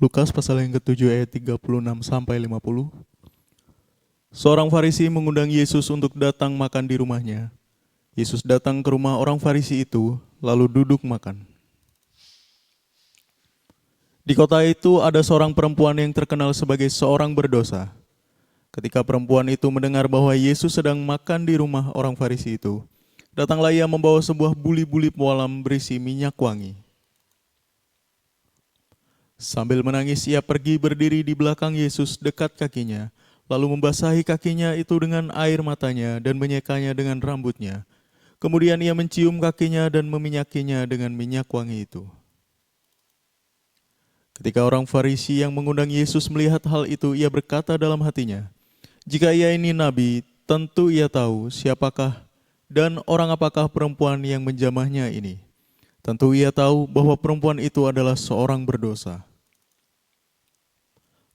Lukas pasal yang ke-7 ayat 36 sampai 50. Seorang Farisi mengundang Yesus untuk datang makan di rumahnya. Yesus datang ke rumah orang Farisi itu, lalu duduk makan. Di kota itu ada seorang perempuan yang terkenal sebagai seorang berdosa. Ketika perempuan itu mendengar bahwa Yesus sedang makan di rumah orang Farisi itu, datanglah ia membawa sebuah buli-buli pualam berisi minyak wangi. Sambil menangis ia pergi berdiri di belakang Yesus dekat kakinya, lalu membasahi kakinya itu dengan air matanya dan menyekanya dengan rambutnya. Kemudian ia mencium kakinya dan meminyakinya dengan minyak wangi itu. Ketika orang Farisi yang mengundang Yesus melihat hal itu, ia berkata dalam hatinya, "Jika ia ini nabi, tentu ia tahu siapakah dan orang apakah perempuan yang menjamahnya ini. Tentu ia tahu bahwa perempuan itu adalah seorang berdosa."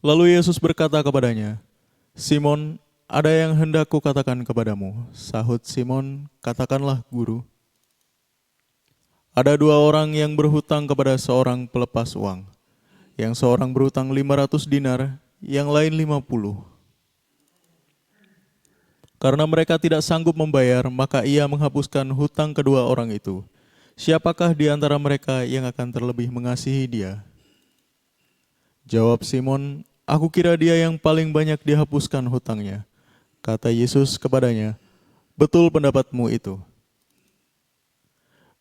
Lalu Yesus berkata kepadanya, "Simon, ada yang hendak kukatakan kepadamu." Sahut Simon, "Katakanlah, Guru." Ada dua orang yang berhutang kepada seorang pelepas uang. Yang seorang berhutang 500 dinar, yang lain 50. Karena mereka tidak sanggup membayar, maka ia menghapuskan hutang kedua orang itu. Siapakah di antara mereka yang akan terlebih mengasihi dia? Jawab Simon, "Aku kira dia yang paling banyak dihapuskan hutangnya." Kata Yesus kepadanya, "Betul pendapatmu itu."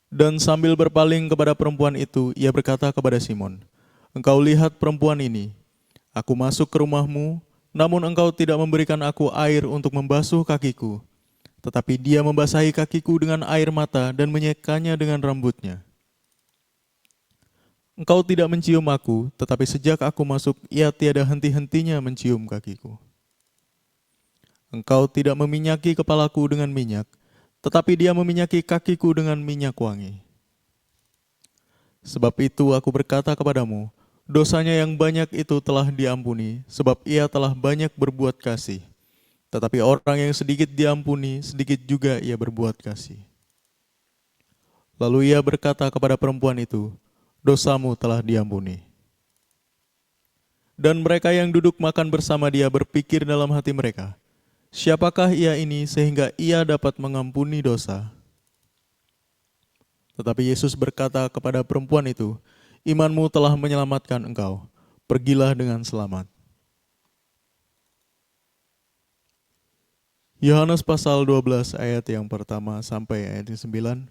Dan sambil berpaling kepada perempuan itu, ia berkata kepada Simon, "Engkau lihat perempuan ini. Aku masuk ke rumahmu, namun engkau tidak memberikan aku air untuk membasuh kakiku. Tetapi dia membasahi kakiku dengan air mata dan menyekanya dengan rambutnya. Engkau tidak mencium aku, tetapi sejak aku masuk, ia tiada henti-hentinya mencium kakiku. Engkau tidak meminyaki kepalaku dengan minyak, tetapi dia meminyaki kakiku dengan minyak wangi. Sebab itu aku berkata kepadamu, dosanya yang banyak itu telah diampuni, sebab ia telah banyak berbuat kasih. Tetapi orang yang sedikit diampuni, sedikit juga ia berbuat kasih." Lalu ia berkata kepada perempuan itu, "Dosamu telah diampuni." Dan mereka yang duduk makan bersama dia berpikir dalam hati mereka, "Siapakah ia ini sehingga ia dapat mengampuni dosa?" Tetapi Yesus berkata kepada perempuan itu, "Imanmu telah menyelamatkan engkau. Pergilah dengan selamat." Yohanes pasal 12 ayat yang pertama sampai ayat yang 9.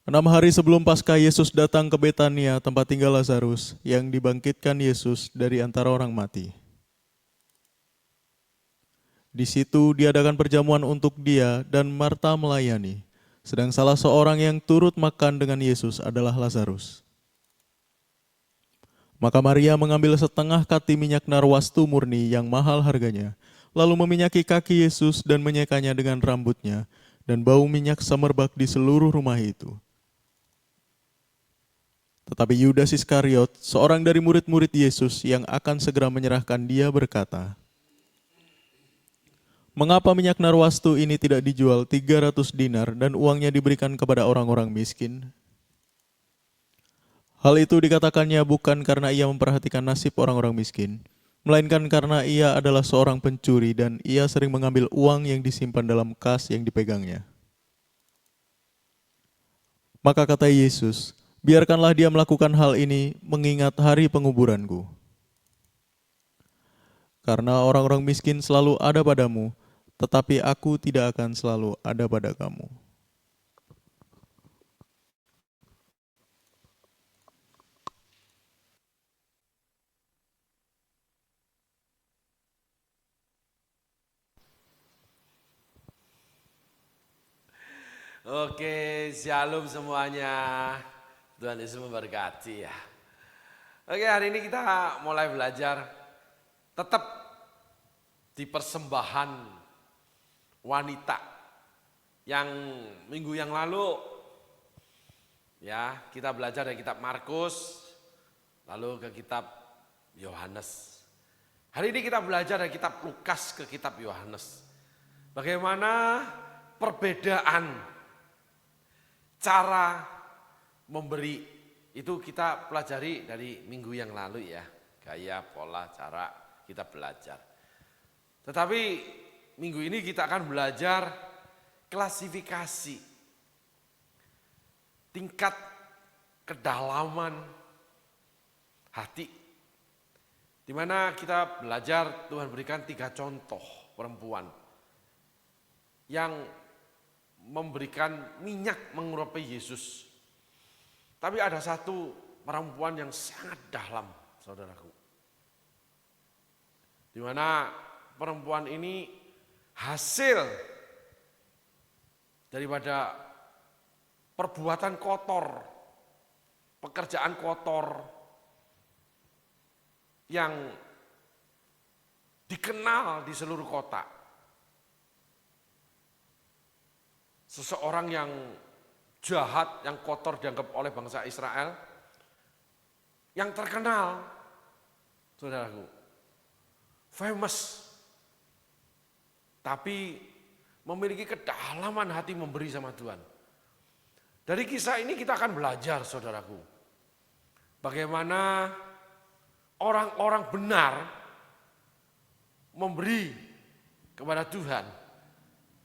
6 hari sebelum Paskah, Yesus datang ke Betania, tempat tinggal Lazarus, yang dibangkitkan Yesus dari antara orang mati. Di situ diadakan perjamuan untuk dia dan Marta melayani, sedang salah seorang yang turut makan dengan Yesus adalah Lazarus. Maka Maria mengambil setengah kati minyak narwastu murni yang mahal harganya, lalu meminyaki kaki Yesus dan menyekanya dengan rambutnya, dan bau minyak semerbak di seluruh rumah itu. Tetapi Yudas Iskariot, seorang dari murid-murid Yesus yang akan segera menyerahkan dia, berkata, "Mengapa minyak narwastu ini tidak dijual 300 dinar dan uangnya diberikan kepada orang-orang miskin?" Hal itu dikatakannya bukan karena ia memperhatikan nasib orang-orang miskin, melainkan karena ia adalah seorang pencuri dan ia sering mengambil uang yang disimpan dalam kas yang dipegangnya. Maka kata Yesus, "Biarkanlah dia melakukan hal ini mengingat hari penguburanku. Karena orang-orang miskin selalu ada padamu, tetapi aku tidak akan selalu ada pada kamu." Oke, shalom semuanya. Tuhan Yesus memberkati ya. Oke, hari ini kita mulai belajar tetap di persembahan wanita yang minggu yang lalu ya kita belajar dari kitab Markus lalu ke kitab Yohanes. Hari ini kita belajar dari kitab Lukas ke kitab Yohanes. Bagaimana perbedaan cara memberi itu kita pelajari dari minggu yang lalu ya. gaya, pola, cara kita belajar. Tetapi minggu ini kita akan belajar klasifikasi tingkat kedalaman hati. Di mana kita belajar Tuhan berikan 3 contoh perempuan yang memberikan minyak mengurapi Yesus. Tapi ada satu perempuan yang sangat dalam, saudaraku. Di mana perempuan ini hasil daripada perbuatan kotor, pekerjaan kotor yang dikenal di seluruh kota. Seseorang yang jahat, yang kotor dianggap oleh bangsa Israel, yang terkenal, saudaraku, famous, tapi memiliki kedalaman hati memberi sama Tuhan. Dari kisah ini kita akan belajar, saudaraku, bagaimana orang-orang benar memberi kepada Tuhan,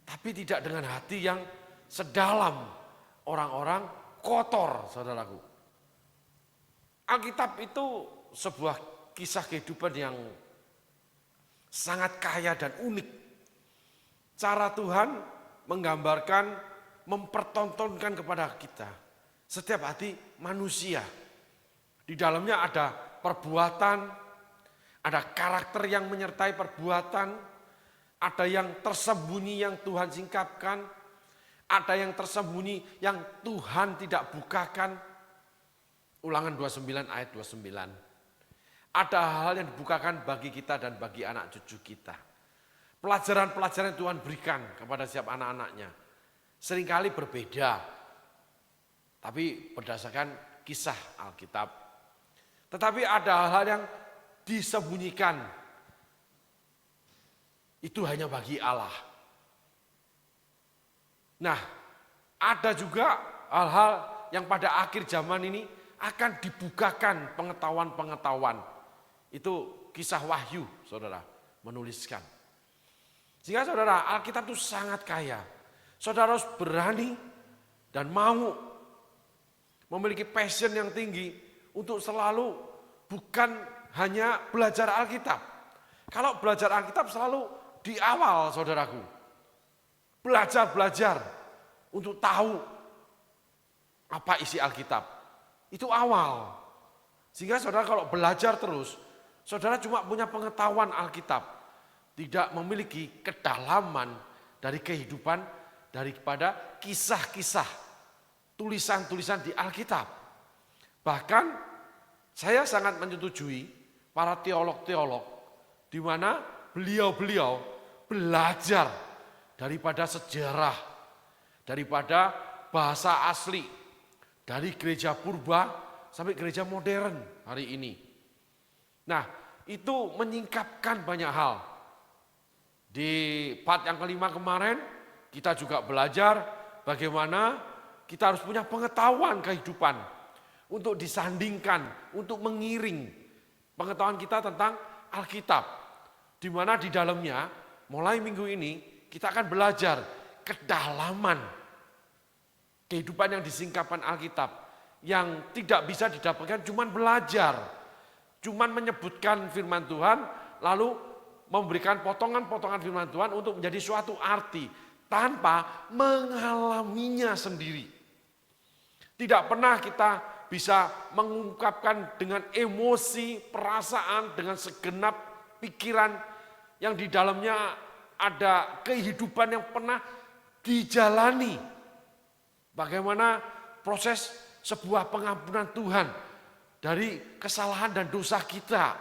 tapi tidak dengan hati yang sedalam orang-orang kotor, saudaraku. Alkitab itu sebuah kisah kehidupan yang sangat kaya dan unik. Cara Tuhan menggambarkan, mempertontonkan kepada kita setiap hati manusia. Di dalamnya ada perbuatan, ada karakter yang menyertai perbuatan, ada yang tersembunyi yang Tuhan singkapkan, ada yang tersembunyi yang Tuhan tidak bukakan. Ulangan 29 ayat 29. Ada hal yang dibukakan bagi kita dan bagi anak cucu kita. Pelajaran-pelajaran yang Tuhan berikan kepada setiap anak-anaknya seringkali berbeda, tapi berdasarkan kisah Alkitab. Tetapi ada hal-hal yang disembunyikan, itu hanya bagi Allah. Nah, ada juga hal-hal yang pada akhir zaman ini akan dibukakan pengetahuan-pengetahuan. Itu kisah Wahyu, saudara, menuliskan. Sehingga saudara, Alkitab itu sangat kaya. Saudara harus berani dan mau memiliki passion yang tinggi untuk selalu bukan hanya belajar Alkitab. Kalau belajar Alkitab selalu di awal, saudaraku. Belajar untuk tahu apa isi Alkitab. Itu awal. Sehingga saudara kalau belajar terus, saudara cuma punya pengetahuan Alkitab. Tidak memiliki kedalaman dari kehidupan daripada kisah-kisah, tulisan-tulisan di Alkitab. Bahkan saya sangat menyetujui para teolog-teolog di mana beliau-beliau belajar daripada sejarah, daripada bahasa asli, dari gereja purba sampai gereja modern hari ini. Nah, itu menyingkapkan banyak hal. Di part yang kelima kemarin, kita juga belajar bagaimana kita harus punya pengetahuan kehidupan untuk disandingkan, untuk mengiring pengetahuan kita tentang Alkitab. Di mana di dalamnya, mulai minggu ini, kita akan belajar kedalaman kehidupan yang disingkapkan Alkitab, yang tidak bisa didapatkan cuman belajar, cuman menyebutkan firman Tuhan, lalu memberikan potongan-potongan firman Tuhan untuk menjadi suatu arti, tanpa mengalaminya sendiri. Tidak pernah kita bisa mengungkapkan dengan emosi, perasaan, dengan segenap pikiran yang di dalamnya ada kehidupan yang pernah dijalani. Bagaimana proses sebuah pengampunan Tuhan dari kesalahan dan dosa kita.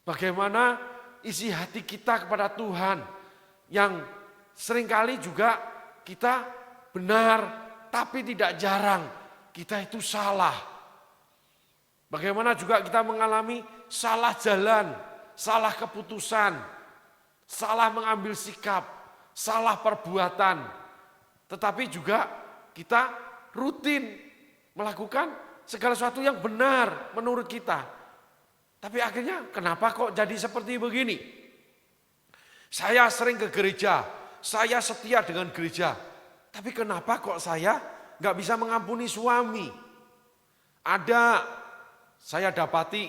Bagaimana isi hati kita kepada Tuhan yang seringkali juga kita benar, tapi tidak jarang kita itu salah. Bagaimana juga kita mengalami salah jalan, salah keputusan, salah mengambil sikap, salah perbuatan. Tetapi juga kita rutin melakukan segala sesuatu yang benar menurut kita. Tapi akhirnya kenapa kok jadi seperti begini? Saya sering ke gereja, saya setia dengan gereja. Tapi kenapa kok saya nggak bisa mengampuni suami? Ada, saya dapati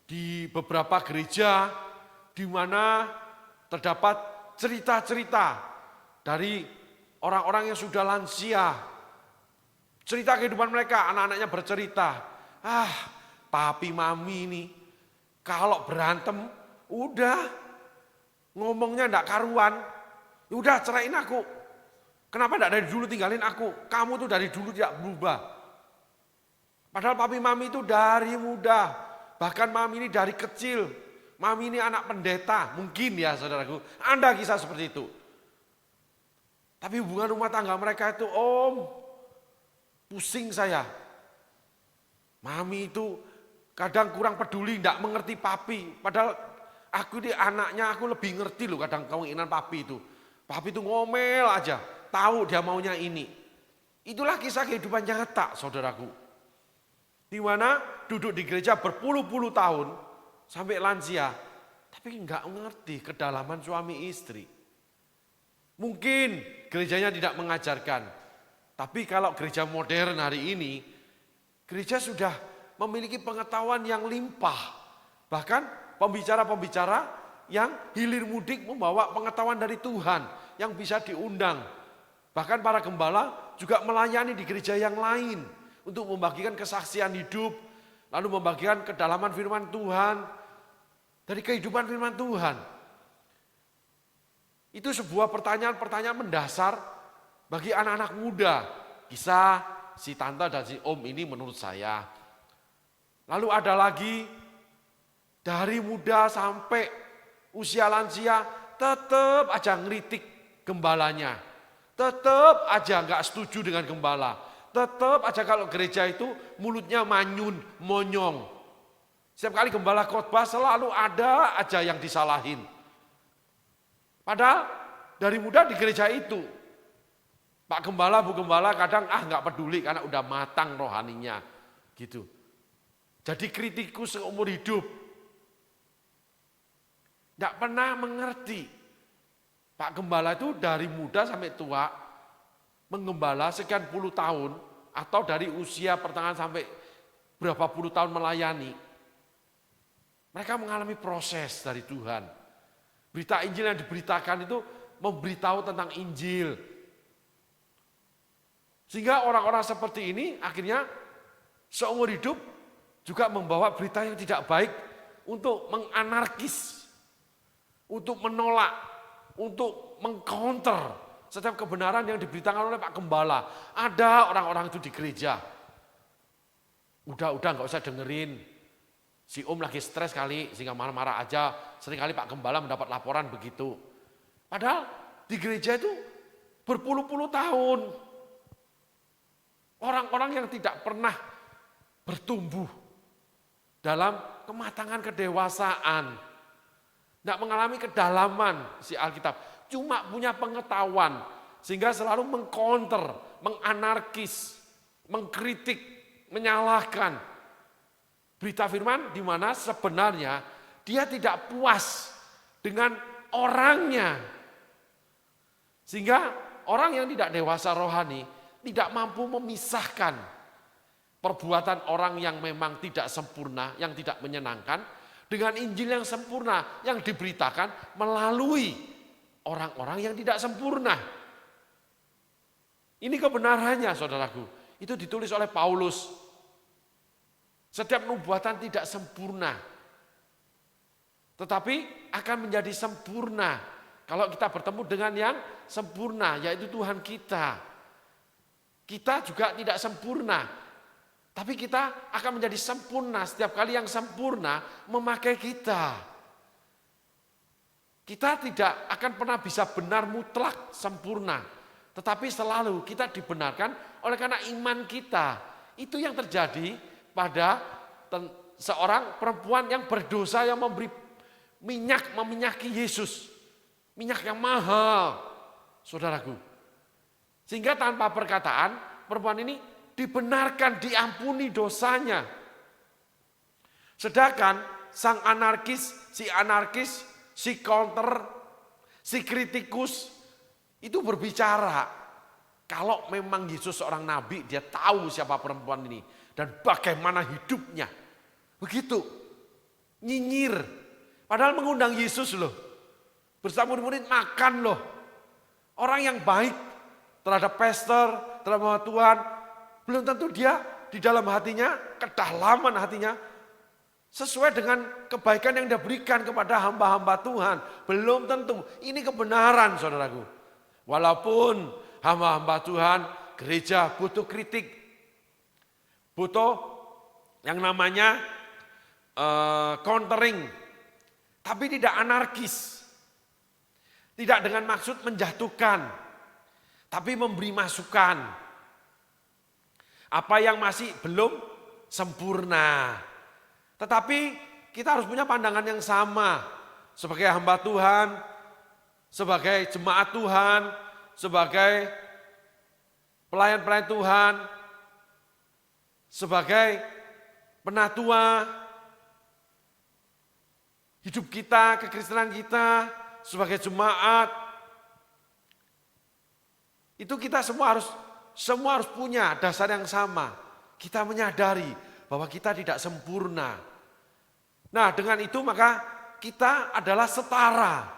di beberapa gereja di mana terdapat cerita-cerita dari orang-orang yang sudah lansia. Cerita kehidupan mereka, anak-anaknya bercerita. Papi mami ini kalau berantem udah ngomongnya enggak karuan. Udah ceraiin aku. Kenapa enggak dari dulu tinggalin aku? Kamu tuh dari dulu tidak berubah. Padahal papi mami itu dari muda. Bahkan mami ini dari kecil. Mami ini anak pendeta. Mungkin ya saudaraku. Anda kisah seperti itu. Tapi hubungan rumah tangga mereka itu, pusing saya. Mami itu kadang kurang peduli, tidak mengerti papi. Padahal aku ini anaknya, aku lebih ngerti loh kadang keinginan papi itu. Papi itu ngomel aja, tahu dia maunya ini. Itulah kisah kehidupan nyata saudaraku. Di mana duduk di gereja berpuluh-puluh tahun sampai lansia. Tapi enggak mengerti kedalaman suami istri. Mungkin gerejanya tidak mengajarkan. Tapi kalau gereja modern hari ini, gereja sudah memiliki pengetahuan yang limpah. Bahkan pembicara-pembicara yang hilir mudik membawa pengetahuan dari Tuhan yang bisa diundang. Bahkan para gembala juga melayani di gereja yang lain untuk membagikan kesaksian hidup, lalu membagikan kedalaman firman Tuhan, dari kehidupan firman Tuhan. Itu sebuah pertanyaan-pertanyaan mendasar bagi anak-anak muda. Kisah si tante dan si om ini menurut saya. Lalu ada lagi dari muda sampai usia lansia tetap aja ngeritik gembalanya. Tetap aja nggak setuju dengan gembala. Tetap aja kalau gereja itu mulutnya manyun, monyong. Setiap kali gembala khotbah selalu ada aja yang disalahin. Padahal dari muda di gereja itu, Pak Gembala, Bu Gembala kadang nggak peduli karena udah matang rohaninya, gitu. Jadi kritikus seumur hidup, nggak pernah mengerti. Pak Gembala itu dari muda sampai tua menggembala sekian puluh tahun atau dari usia pertengahan sampai berapa puluh tahun melayani. Mereka mengalami proses dari Tuhan. Berita Injil yang diberitakan itu memberitahu tentang Injil. Sehingga orang-orang seperti ini akhirnya seumur hidup juga membawa berita yang tidak baik untuk menganarkis, untuk menolak, untuk mengcounter setiap kebenaran yang diberitakan oleh Pak Gembala. Ada orang-orang itu di gereja. Udah nggak usah dengerin. Si om lagi stres kali sehingga marah-marah aja. Seringkali Pak Gembala mendapat laporan begitu. Padahal di gereja itu berpuluh-puluh tahun. Orang-orang yang tidak pernah bertumbuh dalam kematangan kedewasaan. Tidak mengalami kedalaman si Alkitab. Cuma punya pengetahuan. Sehingga selalu mengcounter, menganarkis, mengkritik, menyalahkan. Berita firman di mana sebenarnya dia tidak puas dengan orangnya. Sehingga orang yang tidak dewasa rohani tidak mampu memisahkan perbuatan orang yang memang tidak sempurna, yang tidak menyenangkan dengan Injil yang sempurna yang diberitakan melalui orang-orang yang tidak sempurna. Ini kebenarannya saudaraku. Itu ditulis oleh Paulus. Setiap nubuatan tidak sempurna. Tetapi akan menjadi sempurna kalau kita bertemu dengan yang sempurna, yaitu Tuhan kita. Kita juga tidak sempurna. Tapi kita akan menjadi sempurna setiap kali yang sempurna memakai kita. Kita tidak akan pernah bisa benar mutlak sempurna. Tetapi selalu kita dibenarkan oleh karena iman kita. Itu yang terjadi pada seorang perempuan yang berdosa yang memberi minyak, meminyaki Yesus. Minyak yang mahal, saudaraku. Sehingga tanpa perkataan perempuan ini dibenarkan, diampuni dosanya. Sedangkan sang anarkis, si counter, si kritikus itu berbicara. Kalau memang Yesus seorang nabi, dia tahu siapa perempuan ini dan bagaimana hidupnya. Begitu. Nyinyir. Padahal mengundang Yesus loh. Bersama murid-murid makan loh. Orang yang baik terhadap pastor, terhadap Tuhan. Belum tentu dia di dalam hatinya, kedalaman hatinya, sesuai dengan kebaikan yang dia berikan kepada hamba-hamba Tuhan. Belum tentu. Ini kebenaran saudaraku. Walaupun hamba-hamba Tuhan, gereja butuh kritik. Butuh yang namanya countering. Tapi tidak anarkis. Tidak dengan maksud menjatuhkan. Tapi memberi masukan. Apa yang masih belum sempurna. Tetapi kita harus punya pandangan yang sama. Sebagai hamba Tuhan, sebagai jemaat Tuhan, sebagai pelayan-pelayan Tuhan, sebagai penatua, hidup kita, kekristenan kita, sebagai jemaat, itu kita semua harus punya dasar yang sama. Kita menyadari bahwa kita tidak sempurna. Nah, dengan itu maka kita adalah setara.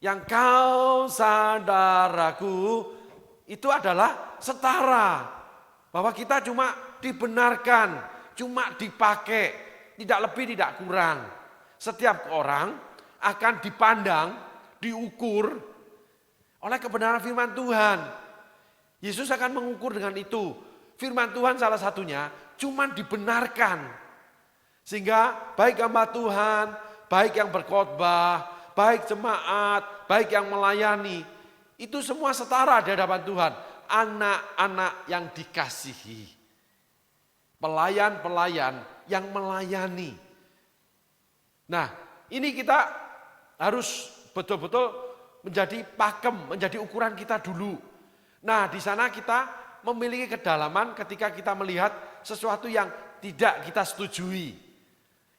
Yang kau saudaraku itu adalah setara. Bahwa kita cuma dibenarkan, cuma dipakai, tidak lebih tidak kurang. Setiap orang akan dipandang, diukur oleh kebenaran firman Tuhan. Yesus akan mengukur dengan itu. Firman Tuhan salah satunya cuma dibenarkan. Sehingga baik hamba Tuhan, baik yang berkhotbah, baik jemaat, baik yang melayani, itu semua setara di hadapan Tuhan. Anak-anak yang dikasihi. Pelayan-pelayan yang melayani. Nah, ini kita harus betul-betul menjadi pakem, menjadi ukuran kita dulu. Nah, di sana kita memiliki kedalaman ketika kita melihat sesuatu yang tidak kita setujui.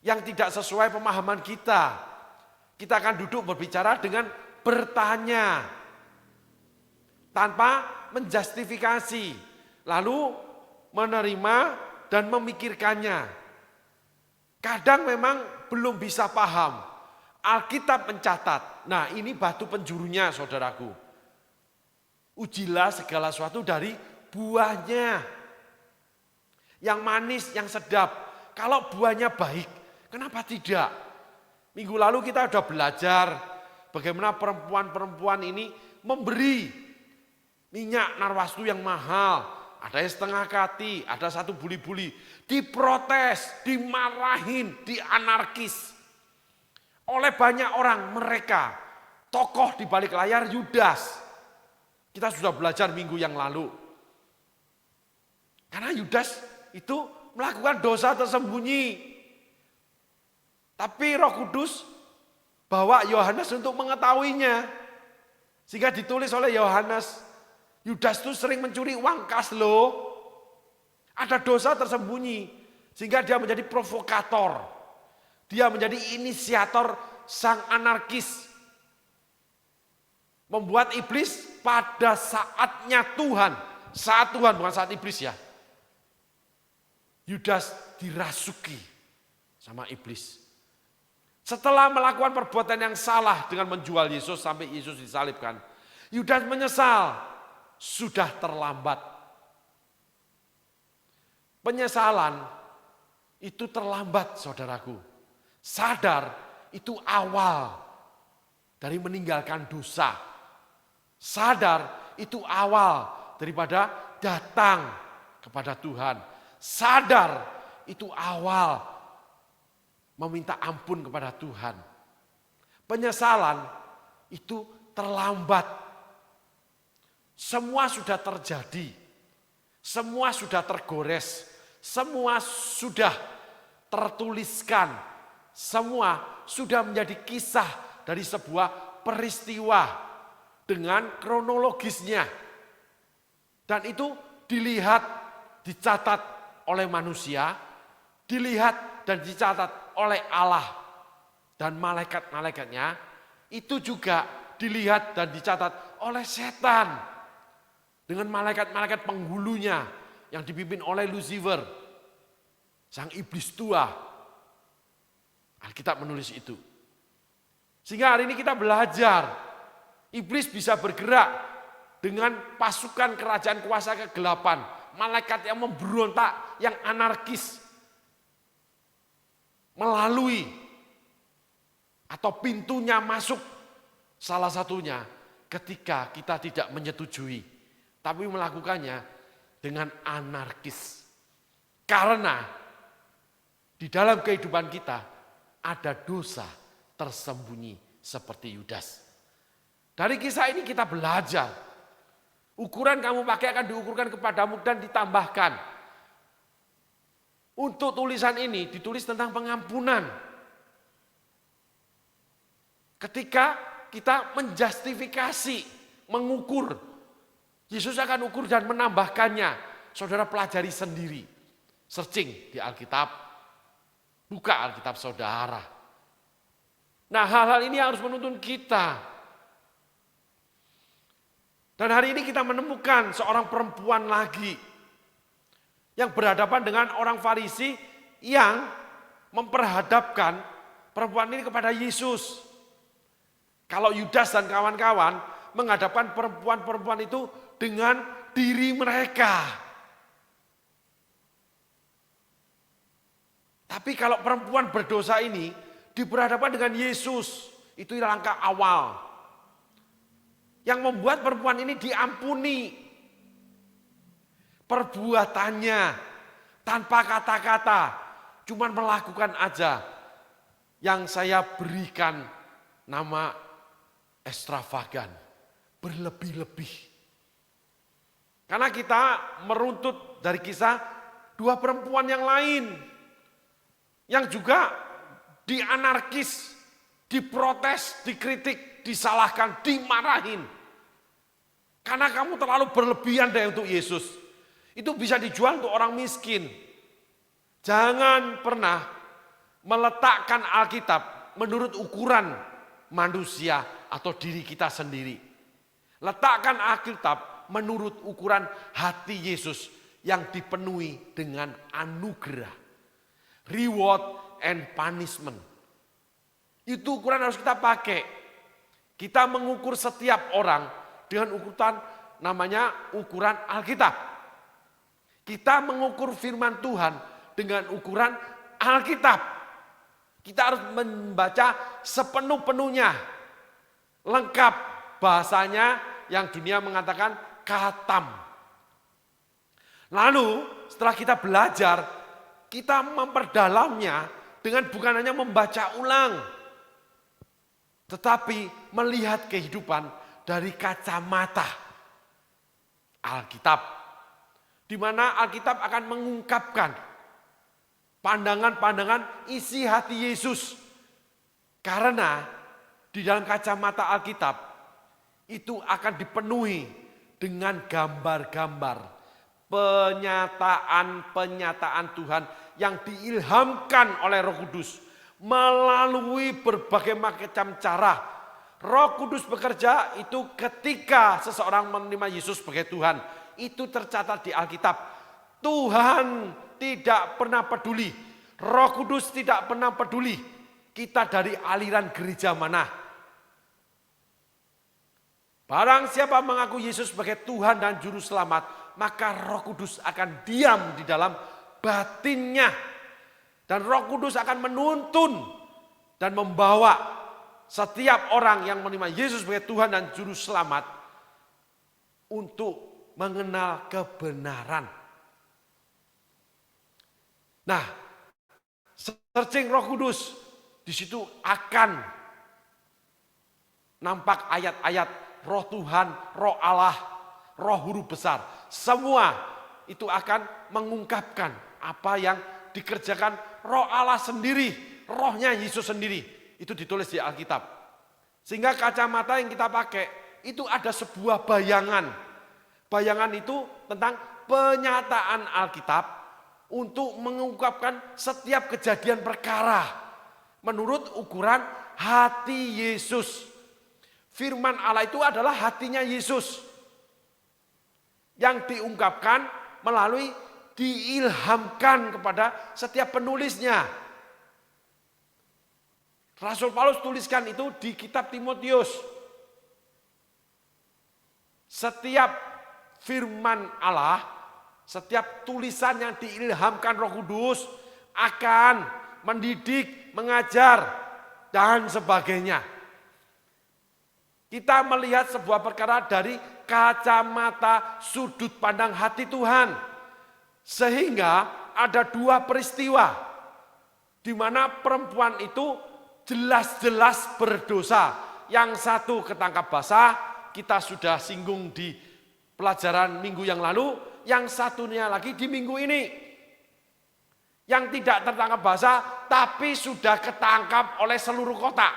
Yang tidak sesuai pemahaman kita. Kita akan duduk berbicara dengan bertanya. Tanpa menjustifikasi. Lalu menerima dan memikirkannya. Kadang memang belum bisa paham. Alkitab mencatat. Nah, ini batu penjurunya saudaraku. Ujilah segala sesuatu dari buahnya. Yang manis, yang sedap. Kalau buahnya baik, kenapa tidak? Minggu lalu kita sudah belajar bagaimana perempuan-perempuan ini memberi minyak narwastu yang mahal. Ada yang setengah kati, ada satu buli-buli. Diprotes, dimarahin, dianarkis. Oleh banyak orang mereka. Tokoh di balik layar Yudas. Kita sudah belajar minggu yang lalu. Karena Yudas itu melakukan dosa tersembunyi. Tapi Roh Kudus bawa Yohanes untuk mengetahuinya. Sehingga ditulis oleh Yohanes, Yudas itu sering mencuri uang kas loh. Ada dosa tersembunyi. Sehingga dia menjadi provokator. Dia menjadi inisiator sang anarkis. Membuat iblis pada saatnya Tuhan. Saat Tuhan, bukan saat iblis ya. Yudas dirasuki sama iblis. Setelah melakukan perbuatan yang salah dengan menjual Yesus sampai Yesus disalibkan. Yudas menyesal, sudah terlambat. Penyesalan itu terlambat saudaraku. Sadar itu awal dari meninggalkan dosa. Sadar itu awal daripada datang kepada Tuhan. Sadar itu awal meminta ampun kepada Tuhan. Penyesalan itu terlambat. Semua sudah terjadi. Semua sudah tergores. Semua sudah tertuliskan. Semua sudah menjadi kisah dari sebuah peristiwa dengan kronologisnya. Dan itu dilihat, dicatat oleh manusia dilihat dan dicatat oleh Allah dan malaikat-malaikatnya, itu juga dilihat dan dicatat oleh setan dengan malaikat-malaikat penghulunya yang dipimpin oleh Lucifer, sang iblis tua. Alkitab menulis itu. Sehingga hari ini kita belajar, iblis bisa bergerak dengan pasukan kerajaan kuasa kegelapan, malaikat yang memberontak, yang anarkis, melalui atau pintunya masuk salah satunya ketika kita tidak menyetujui, tapi melakukannya dengan anarkis. Karena di dalam kehidupan kita ada dosa tersembunyi seperti Yudas. Dari kisah ini kita belajar, ukuran kamu pakai akan diukurkan kepadamu dan ditambahkan. Untuk tulisan ini ditulis tentang pengampunan. Ketika kita menjustifikasi, mengukur, Yesus akan ukur dan menambahkannya. Saudara pelajari sendiri, searching di Alkitab, buka Alkitab saudara. Nah, hal-hal ini harus menuntun kita. Dan hari ini kita menemukan seorang perempuan lagi yang berhadapan dengan orang Farisi yang memperhadapkan perempuan ini kepada Yesus. Kalau Yudas dan kawan-kawan menghadapkan perempuan-perempuan itu dengan diri mereka. Tapi kalau perempuan berdosa ini diperhadapkan dengan Yesus, itu langkah awal. Yang membuat perempuan ini diampuni perbuatannya tanpa kata-kata, cuman melakukan aja yang saya berikan nama ekstravagan, berlebih-lebih. Karena kita meruntut dari kisah dua perempuan yang lain yang juga dianarkis, diprotes, dikritik, disalahkan, dimarahin. Karena kamu terlalu berlebihan deh untuk Yesus. Itu bisa dijual untuk orang miskin. Jangan pernah meletakkan Alkitab menurut ukuran manusia atau diri kita sendiri. Letakkan Alkitab menurut ukuran hati Yesus yang dipenuhi dengan anugerah. Reward and punishment. Itu ukuran harus kita pakai. Kita mengukur setiap orang dengan ukuran namanya ukuran Alkitab. Kita mengukur firman Tuhan dengan ukuran Alkitab. Kita harus membaca sepenuh-penuhnya. Lengkap bahasanya yang dunia mengatakan khatam. Lalu setelah kita belajar, kita memperdalamnya dengan bukan hanya membaca ulang. Tetapi melihat kehidupan dari kacamata Alkitab. Di mana Alkitab akan mengungkapkan pandangan-pandangan isi hati Yesus. Karena di dalam kacamata Alkitab itu akan dipenuhi dengan gambar-gambar, penyataan-penyataan Tuhan yang diilhamkan oleh Roh Kudus melalui berbagai macam cara. Roh Kudus bekerja itu ketika seseorang menerima Yesus sebagai Tuhan. Itu tercatat di Alkitab. Tuhan tidak pernah peduli. Roh Kudus tidak pernah peduli. Kita dari aliran gereja mana. Barang siapa mengaku Yesus sebagai Tuhan dan Juru Selamat, maka Roh Kudus akan diam di dalam batinnya. Dan Roh Kudus akan menuntun dan membawa setiap orang yang menerima Yesus sebagai Tuhan dan Juru Selamat untuk mengenal kebenaran. Nah, searching Roh Kudus, di situ akan nampak ayat-ayat Roh Tuhan, Roh Allah, Roh huruf besar. Semua itu akan mengungkapkan apa yang dikerjakan Roh Allah sendiri, Rohnya Yesus sendiri. Itu ditulis di Alkitab. Sehingga kacamata yang kita pakai itu ada sebuah bayangan. Bayangan itu tentang penyataan Alkitab untuk mengungkapkan setiap kejadian perkara menurut ukuran hati Yesus. Firman Allah itu adalah hatinya Yesus yang diungkapkan melalui diilhamkan kepada setiap penulisnya. Rasul Paulus tuliskan itu di kitab Timotius. Setiap firman Allah, setiap tulisan yang diilhamkan Roh Kudus akan mendidik, mengajar, dan sebagainya. Kita melihat sebuah perkara dari kacamata sudut pandang hati Tuhan. Sehingga ada dua peristiwa di mana perempuan itu jelas-jelas berdosa. Yang satu ketangkap basah, kita sudah singgung di pelajaran minggu yang lalu. Yang satunya lagi di minggu ini. Yang tidak tertangkap basah tapi sudah ketangkap oleh seluruh kota.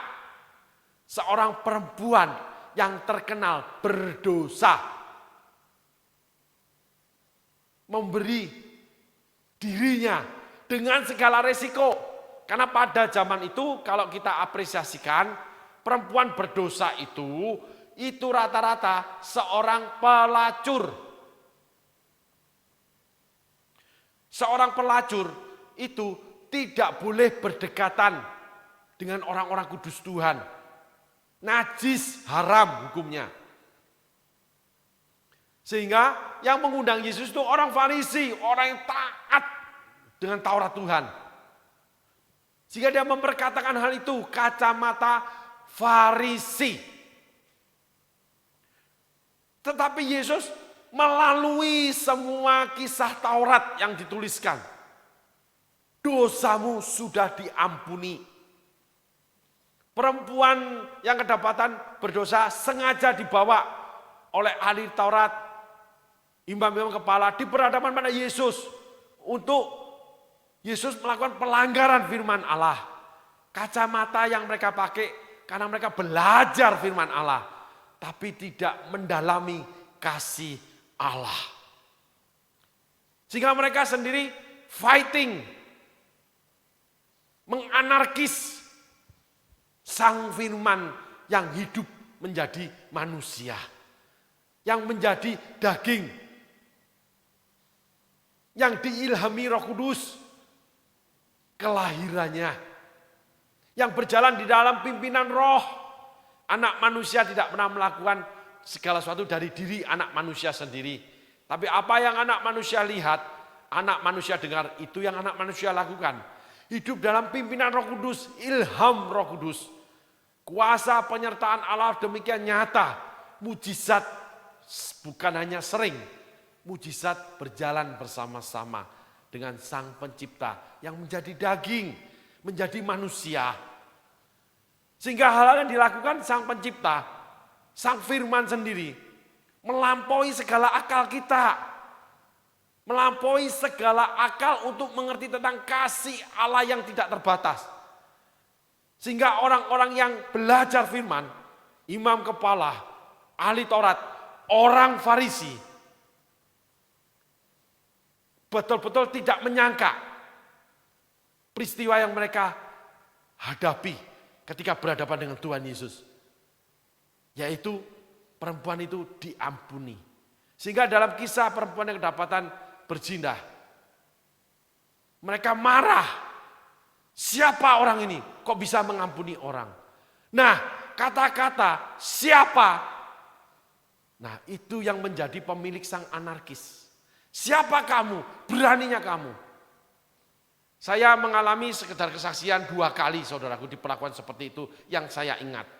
Seorang perempuan yang terkenal berdosa. Memberi dirinya dengan segala resiko. Karena pada zaman itu kalau kita apresiasikan, perempuan berdosa itu rata-rata seorang pelacur. Seorang pelacur itu tidak boleh berdekatan dengan orang-orang kudus Tuhan. Najis, haram hukumnya. Sehingga yang mengundang Yesus itu orang Farisi, orang yang taat dengan Taurat Tuhan. Jika dia memperkatakan hal itu, kacamata Farisi. Tetapi Yesus melalui semua kisah Taurat yang dituliskan. Dosamu sudah diampuni. Perempuan yang kedapatan berdosa sengaja dibawa oleh ahli Taurat, imam-imam kepala di perhadapan pada Yesus untuk Yesus melakukan pelanggaran firman Allah. Kacamata yang mereka pakai karena mereka belajar firman Allah, tapi tidak mendalami kasih Allah. Sehingga mereka sendiri fighting, menganarkis Sang firman yang hidup menjadi manusia, yang menjadi daging, yang diilhami Roh Kudus, kelahirannya, yang berjalan di dalam pimpinan Roh. Anak manusia tidak pernah melakukan segala sesuatu dari diri anak manusia sendiri. Tapi apa yang anak manusia lihat, anak manusia dengar, itu yang anak manusia lakukan. Hidup dalam pimpinan Roh Kudus, ilham Roh Kudus. Kuasa penyertaan Allah demikian nyata. Mujizat bukan hanya sering. Mujizat berjalan bersama-sama dengan Sang Pencipta yang menjadi daging, menjadi manusia. Sehingga hal-hal yang dilakukan Sang Pencipta, Sang Firman sendiri, melampaui segala akal kita. Melampaui segala akal untuk mengerti tentang kasih Allah yang tidak terbatas. Sehingga orang-orang yang belajar firman, imam kepala, ahli Taurat, orang Farisi, betul-betul tidak menyangka peristiwa yang mereka hadapi ketika berhadapan dengan Tuhan Yesus. Yaitu perempuan itu diampuni. Sehingga dalam kisah perempuan yang kedapatan berzinah, mereka marah. Siapa orang ini? Kok bisa mengampuni orang? Nah, kata-kata siapa? Nah, itu yang menjadi pemilik sang anarkis. Siapa kamu? Beraninya kamu. Saya mengalami sekedar kesaksian 2 kali, saudaraku, diperlakukan seperti itu yang saya ingat.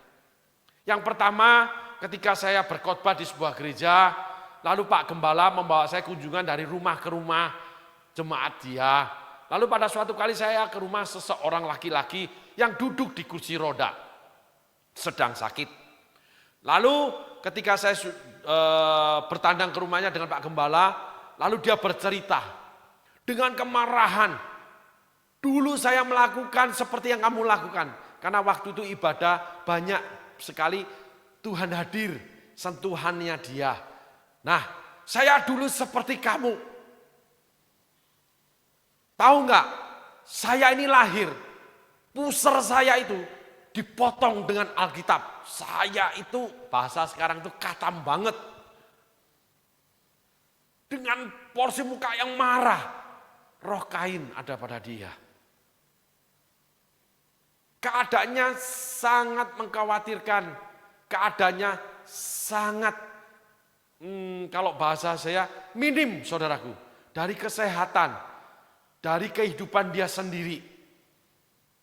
Yang pertama, ketika saya berkhotbah di sebuah gereja, lalu Pak Gembala membawa saya kunjungan dari rumah ke rumah jemaat dia. Lalu pada suatu kali saya ke rumah seseorang laki-laki yang duduk di kursi roda, sedang sakit. Lalu ketika saya bertandang ke rumahnya dengan Pak Gembala, lalu dia bercerita dengan kemarahan. Dulu saya melakukan seperti yang kamu lakukan. Karena waktu itu ibadah banyak sekali Tuhan hadir, sentuhannya dia. Nah, saya dulu seperti kamu. Tahu nggak? Saya ini lahir, pusar saya itu dipotong dengan Alkitab. Saya itu, bahasa sekarang itu katam banget. Dengan porsi muka yang marah, roh Kain ada pada dia. Keadaannya sangat mengkhawatirkan, keadaannya sangat, kalau bahasa saya, minim saudaraku. Dari kesehatan, dari kehidupan dia sendiri.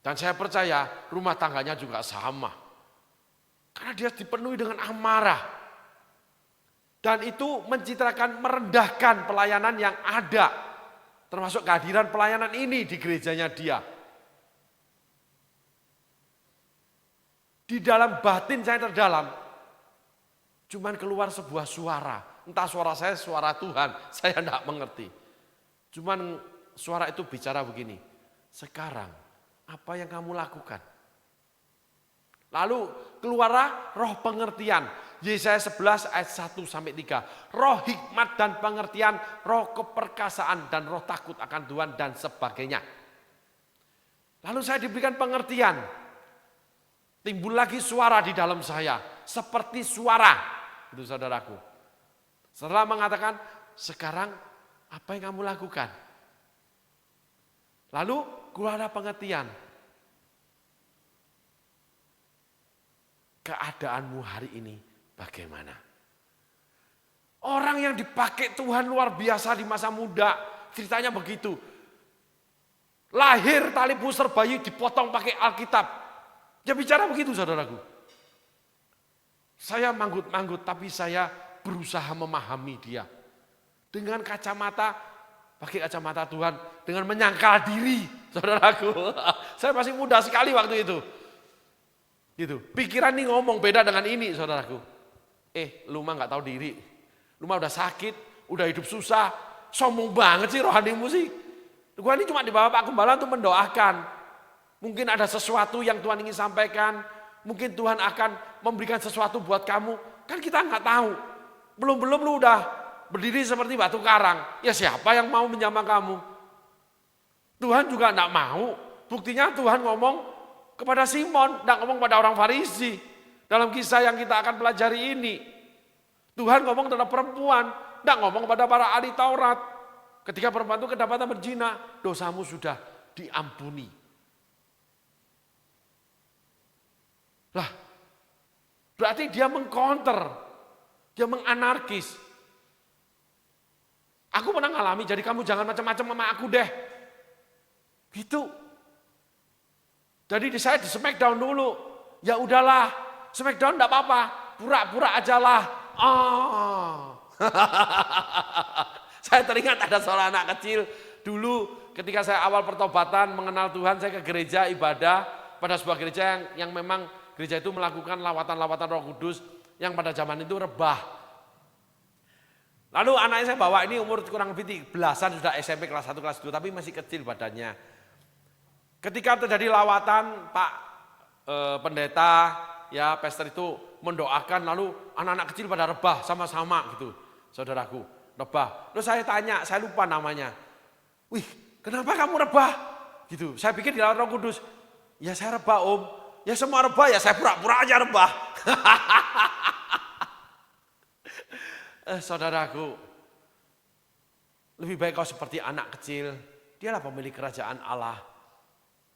Dan saya percaya rumah tangganya juga sama. Karena dia dipenuhi dengan amarah. Dan itu mencitrakan, merendahkan pelayanan yang ada. Termasuk kehadiran pelayanan ini di gerejanya dia. Di dalam batin saya terdalam, cuman keluar sebuah suara. Entah suara saya, suara Tuhan, saya tidak mengerti. Cuman suara itu bicara begini, sekarang apa yang kamu lakukan? Lalu keluarlah roh pengertian. Yesaya 11 ayat 1-3. Roh hikmat dan pengertian, roh keperkasaan dan roh takut akan Tuhan dan sebagainya. Lalu saya diberikan pengertian. Timbul lagi suara di dalam saya. Seperti suara. Itu saudaraku. Setelah mengatakan, sekarang apa yang kamu lakukan? Lalu keluarlah pengertian. Keadaanmu hari ini bagaimana? Orang yang dipakai Tuhan luar biasa di masa muda. Ceritanya begitu. Lahir tali pusar bayi dipotong pakai Alkitab. Dia bicara begitu saudaraku. Saya manggut-manggut tapi saya berusaha memahami dia. Dengan kacamata, pakai kacamata Tuhan. Dengan menyangkal diri saudaraku. Saya masih muda sekali waktu itu. Gitu. Pikiran nih ngomong beda dengan ini saudaraku. Lu mah gak tahu diri. Lu mah udah sakit, udah hidup susah. Sombong banget sih rohanimu sih. Gua ini cuma dibawa Pak Gembala untuk mendoakan. Mungkin ada sesuatu yang Tuhan ingin sampaikan. Mungkin Tuhan akan memberikan sesuatu buat kamu. Kan kita nggak tahu. Belum-belum lu udah berdiri seperti batu karang. Ya siapa yang mau menyamar kamu? Tuhan juga nggak mau. Buktinya Tuhan ngomong kepada Simon, nggak ngomong pada orang Farisi. Dalam kisah yang kita akan pelajari ini. Tuhan ngomong terhadap perempuan, nggak ngomong pada para ahli Taurat. Ketika perempuan itu kedapatan berzina, dosamu sudah diampuni. Lah, berarti dia mengcounter, dia menganarkis. Aku pernah ngalami, jadi kamu jangan macam-macam sama aku deh. Gitu. Jadi saya di smackdown dulu. Ya udahlah, smackdown enggak apa-apa, pura-pura ajalah. Saya teringat ada seorang anak kecil dulu ketika saya awal pertobatan mengenal Tuhan, saya ke gereja ibadah pada sebuah gereja yang memang gereja itu melakukan lawatan-lawatan Roh Kudus yang pada zaman itu rebah. Lalu anaknya saya bawa, ini umur kurang lebih belasan, sudah SMP kelas 1, kelas 2, tapi masih kecil badannya. Ketika terjadi lawatan, Pak pendeta, ya pastor itu mendoakan, lalu anak-anak kecil pada rebah sama-sama gitu, saudaraku, rebah. Lalu saya tanya, saya lupa namanya. Wih, kenapa kamu rebah? Gitu. Saya pikir di dalam Roh Kudus. Ya saya rebah om. Ya semua rebah, ya saya pura-pura aja rebah. Saudaraku, lebih baik kau seperti anak kecil. Dialah pemilik kerajaan Allah.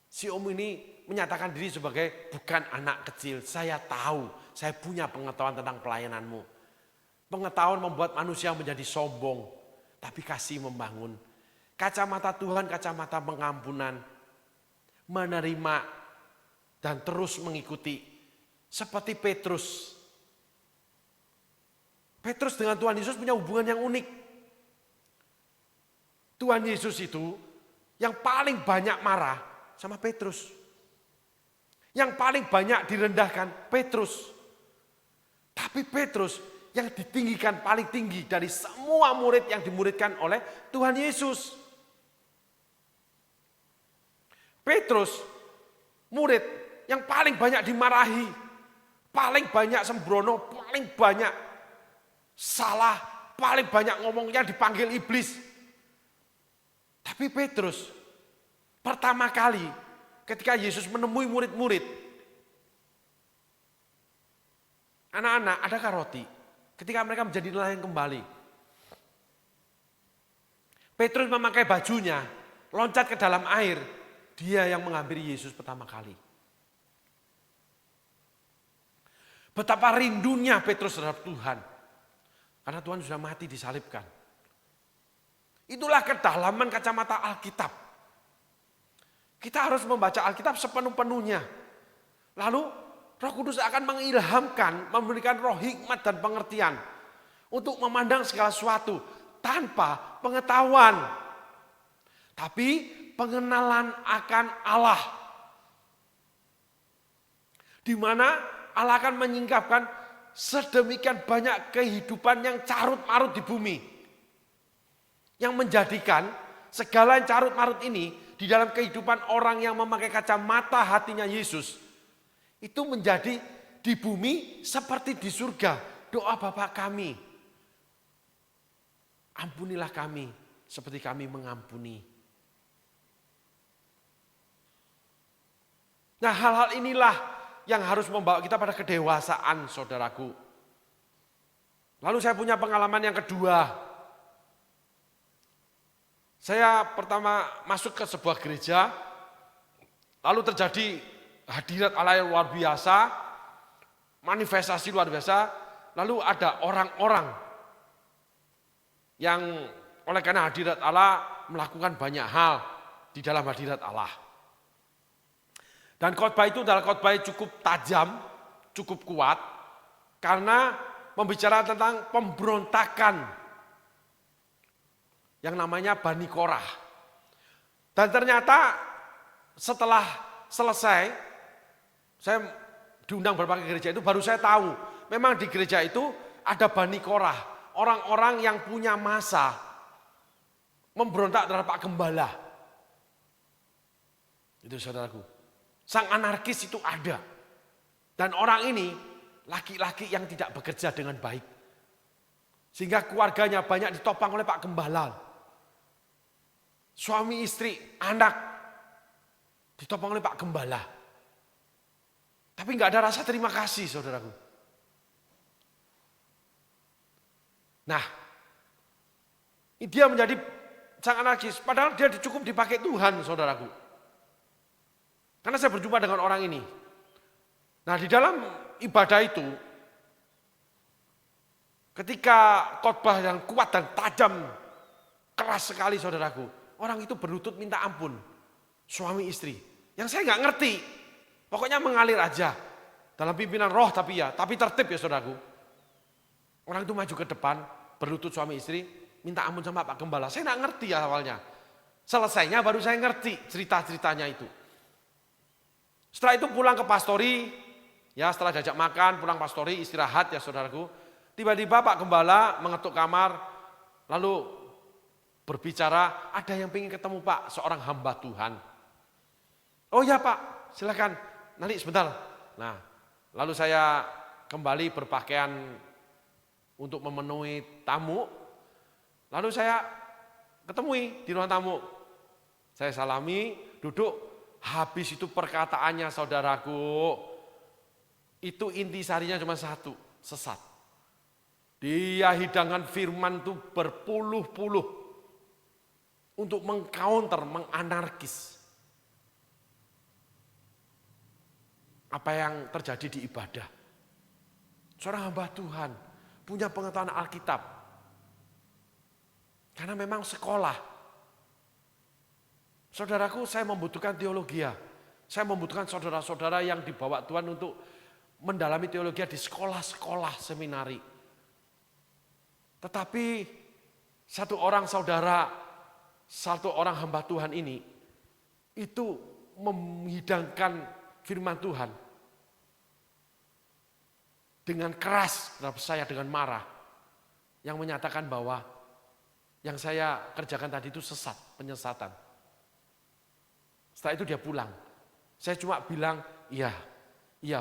Si om ini menyatakan diri sebagai bukan anak kecil. Saya tahu, saya punya pengetahuan tentang pelayananmu. Pengetahuan membuat manusia menjadi sombong, tapi kasih membangun. Kacamata Tuhan, kacamata pengampunan, menerima dan terus mengikuti. Seperti Petrus. Petrus dengan Tuhan Yesus punya hubungan yang unik. Tuhan Yesus itu yang paling banyak marah sama Petrus. Yang paling banyak direndahkan Petrus. Tapi Petrus yang ditinggikan paling tinggi dari semua murid yang dimuridkan oleh Tuhan Yesus. Petrus, murid yang paling banyak dimarahi, paling banyak sembrono, paling banyak salah, paling banyak ngomongnya dipanggil iblis. Tapi Petrus pertama kali ketika Yesus menemui murid-murid, anak-anak, adakah roti? Ketika mereka menjadi nelayan kembali, Petrus memakai bajunya, loncat ke dalam air, dia yang menghampiri Yesus pertama kali. Betapa rindunya Petrus terhadap Tuhan. Karena Tuhan sudah mati disalibkan. Itulah kedalaman kacamata Alkitab. Kita harus membaca Alkitab sepenuh-penuhnya. Lalu Roh Kudus akan mengilhamkan, memberikan roh hikmat dan pengertian. Untuk memandang segala sesuatu tanpa pengetahuan. Tapi pengenalan akan Allah. Di mana Allah akan menyingkapkan sedemikian banyak kehidupan yang carut-marut di bumi. Yang menjadikan segala yang carut-marut ini di dalam kehidupan orang yang memakai kacamata hatinya Yesus. Itu menjadi di bumi seperti di surga. Doa Bapa kami. Ampunilah kami seperti kami mengampuni. Nah, hal-hal inilah yang harus membawa kita pada kedewasaan, saudaraku. Lalu saya punya pengalaman yang kedua. Saya pertama masuk ke sebuah gereja, lalu terjadi hadirat Allah yang luar biasa, manifestasi luar biasa, lalu ada orang-orang yang oleh karena hadirat Allah melakukan banyak hal di dalam hadirat Allah. Dan khotbah itu adalah khotbah yang cukup tajam, cukup kuat, karena membicarakan tentang pemberontakan yang namanya Bani Korah. Dan ternyata setelah selesai, saya diundang berbagai gereja itu, baru saya tahu, memang di gereja itu ada Bani Korah, orang-orang yang punya masa memberontak terhadap Pak Gembala. Itu saudaraku. Sang anarkis itu ada. Dan orang ini laki-laki yang tidak bekerja dengan baik. Sehingga keluarganya banyak ditopang oleh Pak Gembala. Suami, istri, anak ditopang oleh Pak Gembala. Tapi nggak ada rasa terima kasih, saudaraku. Nah, dia menjadi sang anarkis. Padahal dia cukup dipakai Tuhan, saudaraku. Karena saya berjumpa dengan orang ini. Nah, di dalam ibadah itu, ketika khotbah yang kuat dan tajam, keras sekali saudaraku, orang itu berlutut minta ampun, suami istri. Yang saya nggak ngerti, pokoknya mengalir aja. Dalam pimpinan roh tapi tertib ya saudaraku. Orang itu maju ke depan, berlutut suami istri, minta ampun sama Pak Gembala. Saya nggak ngerti ya awalnya. Selesainya baru saya ngerti cerita-ceritanya itu. Setelah itu pulang ke pastori, ya setelah diajak makan, pulang pastori, istirahat ya saudaraku. Tiba-tiba Pak Gembala mengetuk kamar, lalu berbicara, ada yang ingin ketemu Pak, seorang hamba Tuhan. Oh ya Pak, silakan, nanti sebentar. Nah, lalu saya kembali berpakaian untuk memenuhi tamu, lalu saya ketemui di ruang tamu. Saya salami, duduk. Habis itu perkataannya saudaraku, itu intisarinya cuma satu, sesat. Dia hidangan firman itu berpuluh-puluh untuk mengcounter, menganarkis apa yang terjadi di ibadah. Seorang hamba Tuhan punya pengetahuan Alkitab. Karena memang sekolah. Saudaraku, saya membutuhkan teologi. Saya membutuhkan saudara-saudara yang dibawa Tuhan untuk mendalami teologi di sekolah-sekolah seminari. Tetapi satu orang saudara, satu orang hamba Tuhan ini, itu menghidangkan firman Tuhan dengan keras terhadap saya, dengan marah. Yang menyatakan bahwa yang saya kerjakan tadi itu sesat, penyesatan. Setelah itu dia pulang. Saya cuma bilang, iya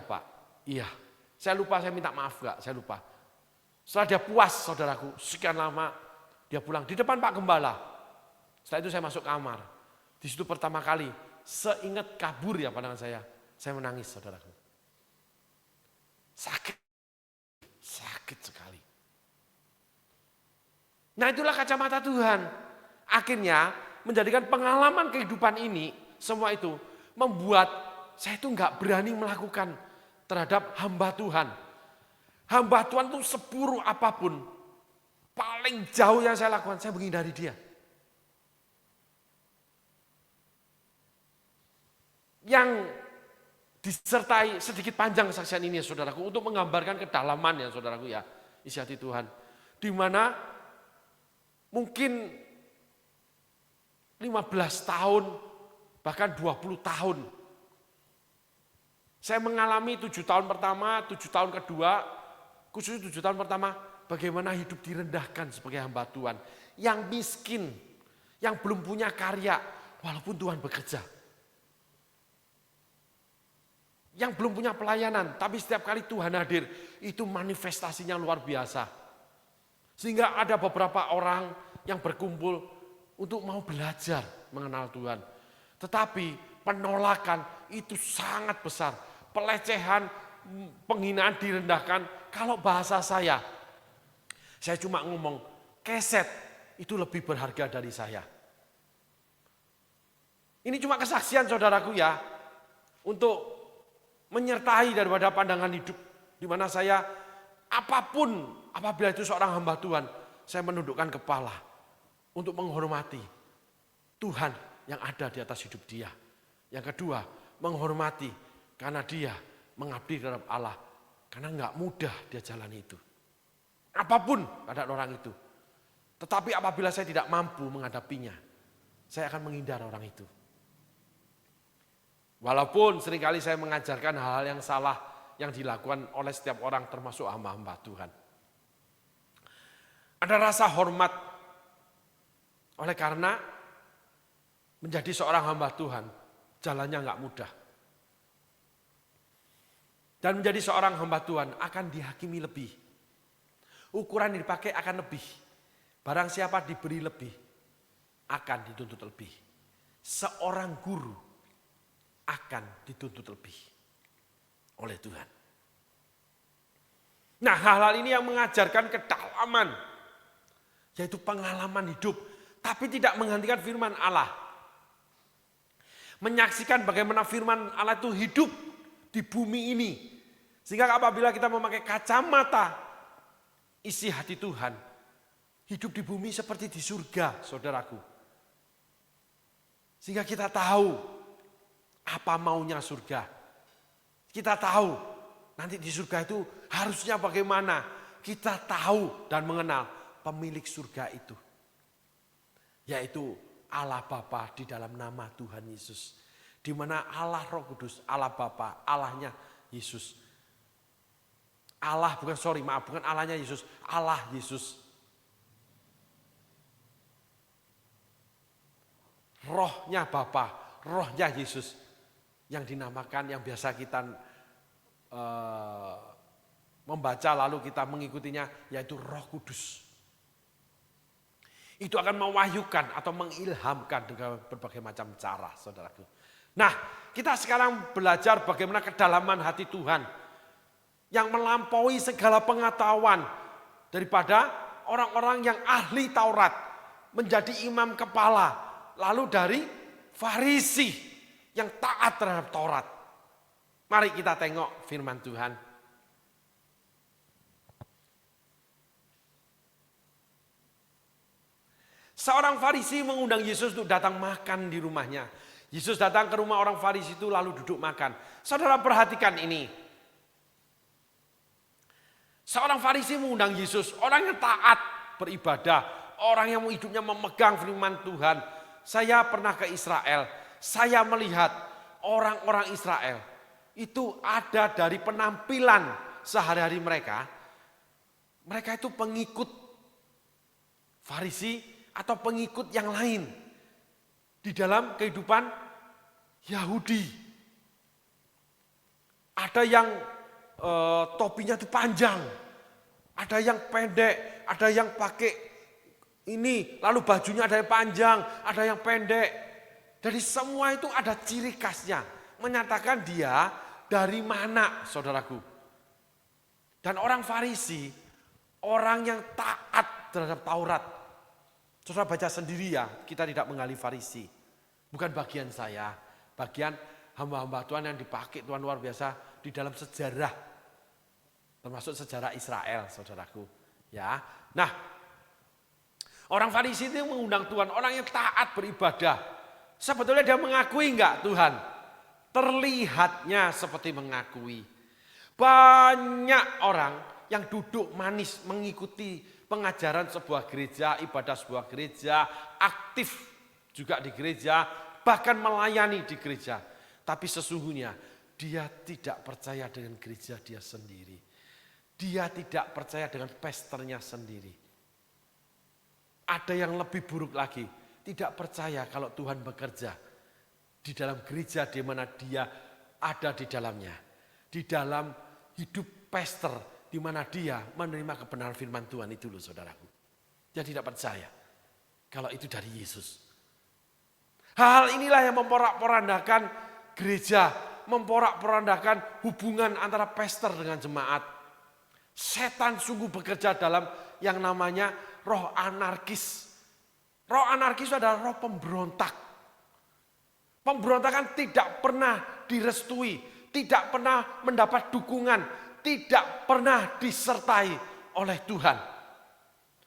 Pak, iya. Saya lupa, saya minta maaf gak, saya lupa. Setelah dia puas saudaraku, sekian lama dia pulang di depan Pak Gembala. Setelah itu saya masuk kamar. Di situ pertama kali, seingat kabur ya pandangan saya menangis saudaraku. Sakit sekali. Nah itulah kacamata Tuhan. Akhirnya menjadikan pengalaman kehidupan ini, semua itu membuat saya itu nggak berani melakukan terhadap hamba Tuhan. Hamba Tuhan itu seburuk apapun, paling jauh yang saya lakukan, saya menghindari dia. Yang disertai sedikit panjang kesaksian ini ya saudaraku, untuk menggambarkan kedalaman ya saudaraku ya, isi hati Tuhan. Di mana mungkin 15 tahun, bahkan 20 tahun. Saya mengalami 7 tahun pertama, 7 tahun kedua, khususnya 7 tahun pertama, bagaimana hidup direndahkan sebagai hamba Tuhan. Yang miskin, yang belum punya karya, walaupun Tuhan bekerja. Yang belum punya pelayanan, tapi setiap kali Tuhan hadir, itu manifestasinya luar biasa. Sehingga ada beberapa orang yang berkumpul untuk mau belajar mengenal Tuhan. Tetapi penolakan itu sangat besar. Pelecehan, penghinaan, direndahkan. Kalau bahasa saya cuma ngomong, keset itu lebih berharga dari saya. Ini cuma kesaksian saudaraku ya, untuk menyertai daripada pandangan hidup, di mana saya apapun, apabila itu seorang hamba Tuhan, saya menundukkan kepala untuk menghormati Tuhan yang ada di atas hidup dia. Yang kedua, menghormati karena dia mengabdi terhadap Allah, karena enggak mudah dia jalani itu. Apapun keadaan orang itu. Tetapi apabila saya tidak mampu menghadapinya, saya akan menghindar orang itu. Walaupun seringkali saya mengajarkan hal-hal yang salah yang dilakukan oleh setiap orang termasuk hamba-hamba Tuhan. Ada rasa hormat oleh karena menjadi seorang hamba Tuhan jalannya enggak mudah. Dan menjadi seorang hamba Tuhan akan dihakimi lebih. Ukuran yang dipakai akan lebih. Barang siapa diberi lebih akan dituntut lebih. Seorang guru akan dituntut lebih oleh Tuhan. Nah, hal-hal ini yang mengajarkan kedalaman, yaitu pengalaman hidup, tapi tidak menghentikan firman Allah. Menyaksikan bagaimana firman Allah itu hidup di bumi ini. Sehingga apabila kita memakai kacamata isi hati Tuhan, hidup di bumi seperti di surga, saudaraku. Sehingga kita tahu apa maunya surga. Kita tahu nanti di surga itu harusnya bagaimana. Kita tahu dan mengenal pemilik surga itu. Yaitu Allah Bapa di dalam nama Tuhan Yesus. Di mana Allah Roh Kudus, Allah Bapa, Allahnya Yesus. Bukan Allahnya Yesus, Allah Yesus. Rohnya Bapa, rohnya Yesus. Yang dinamakan, yang biasa kita membaca lalu kita mengikutinya, yaitu Roh Kudus. Itu akan mewahyukan atau mengilhamkan dengan berbagai macam cara, saudaraku. Nah, kita sekarang belajar bagaimana kedalaman hati Tuhan yang melampaui segala pengetahuan daripada orang-orang yang ahli Taurat menjadi imam kepala, lalu dari Farisi yang taat terhadap Taurat. Mari kita tengok firman Tuhan. Seorang Farisi mengundang Yesus untuk datang makan di rumahnya. Yesus datang ke rumah orang Farisi itu lalu duduk makan. Saudara perhatikan ini. Seorang Farisi mengundang Yesus, orang yang taat beribadah, orang yang hidupnya memegang firman Tuhan. Saya pernah ke Israel. Saya melihat orang-orang Israel itu ada dari penampilan sehari-hari mereka. Mereka itu pengikut Farisi atau pengikut yang lain di dalam kehidupan Yahudi. Ada yang topinya itu panjang, ada yang pendek, ada yang pakai ini, lalu bajunya ada yang panjang, ada yang pendek. Dari semua itu ada ciri khasnya. Menyatakan dia dari mana, saudaraku. Dan orang Farisi, orang yang taat terhadap Taurat. Saudara baca sendiri ya, kita tidak menggali Farisi. Bukan bagian saya, bagian hamba-hamba Tuhan yang dipakai Tuhan luar biasa di dalam sejarah. Termasuk sejarah Israel, saudaraku. Ya, nah, orang Farisi itu mengundang Tuhan, orang yang taat beribadah. Sebetulnya dia mengakui enggak Tuhan? Terlihatnya seperti mengakui. Banyak orang yang duduk manis mengikuti pengajaran sebuah gereja, ibadah sebuah gereja, aktif juga di gereja, bahkan melayani di gereja. Tapi sesungguhnya dia tidak percaya dengan gereja dia sendiri. Dia tidak percaya dengan pesternya sendiri. Ada yang lebih buruk lagi, tidak percaya kalau Tuhan bekerja di dalam gereja di mana dia ada di dalamnya. Di dalam hidup pester di mana dia menerima kebenaran firman Tuhan itu loh saudaraku. Dia tidak percaya kalau itu dari Yesus. Hal inilah yang memporak-porandakan gereja, memporak-porandakan hubungan antara pester dengan jemaat. Setan sungguh bekerja dalam yang namanya roh anarkis. Roh anarkis adalah roh pemberontak. Pemberontakan tidak pernah direstui, tidak pernah mendapat dukungan, tidak pernah disertai oleh Tuhan.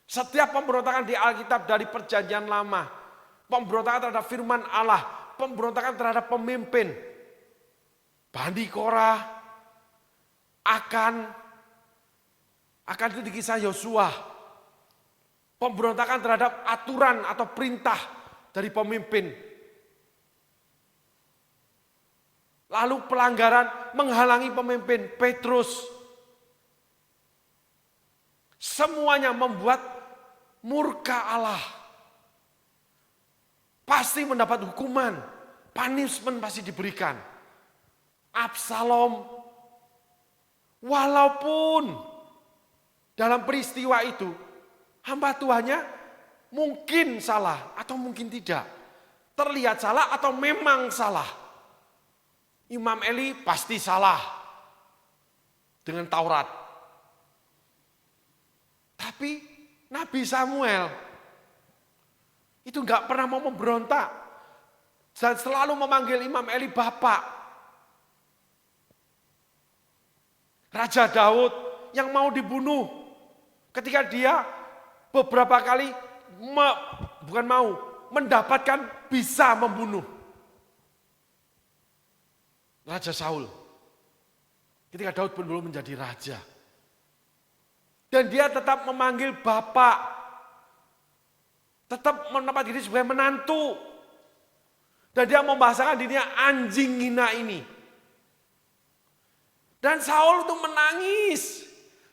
Setiap pemberontakan di Alkitab dari perjanjian lama, pemberontakan terhadap firman Allah, pemberontakan terhadap pemimpin, Bani Korah, akan itu di kisah Yosua. Pemberontakan terhadap aturan atau perintah dari pemimpin. Lalu pelanggaran menghalangi pemimpin Petrus. Semuanya membuat murka Allah. Pasti mendapat hukuman, punishment pasti diberikan. Absalom, walaupun dalam peristiwa itu hamba Tuhannya mungkin salah atau mungkin tidak. Terlihat salah atau memang salah. Imam Eli pasti salah dengan Taurat. Tapi Nabi Samuel itu enggak pernah mau memberontak. Dan selalu memanggil Imam Eli Bapak. Raja Daud yang mau dibunuh. Ketika dia beberapa kali mendapatkan bisa membunuh Raja Saul. Ketika Daud pun belum menjadi raja. Dan dia tetap memanggil Bapak. Tetap menempatkan diri sebagai menantu. Dan dia membahasakan dirinya anjing hina ini. Dan Saul itu menangis.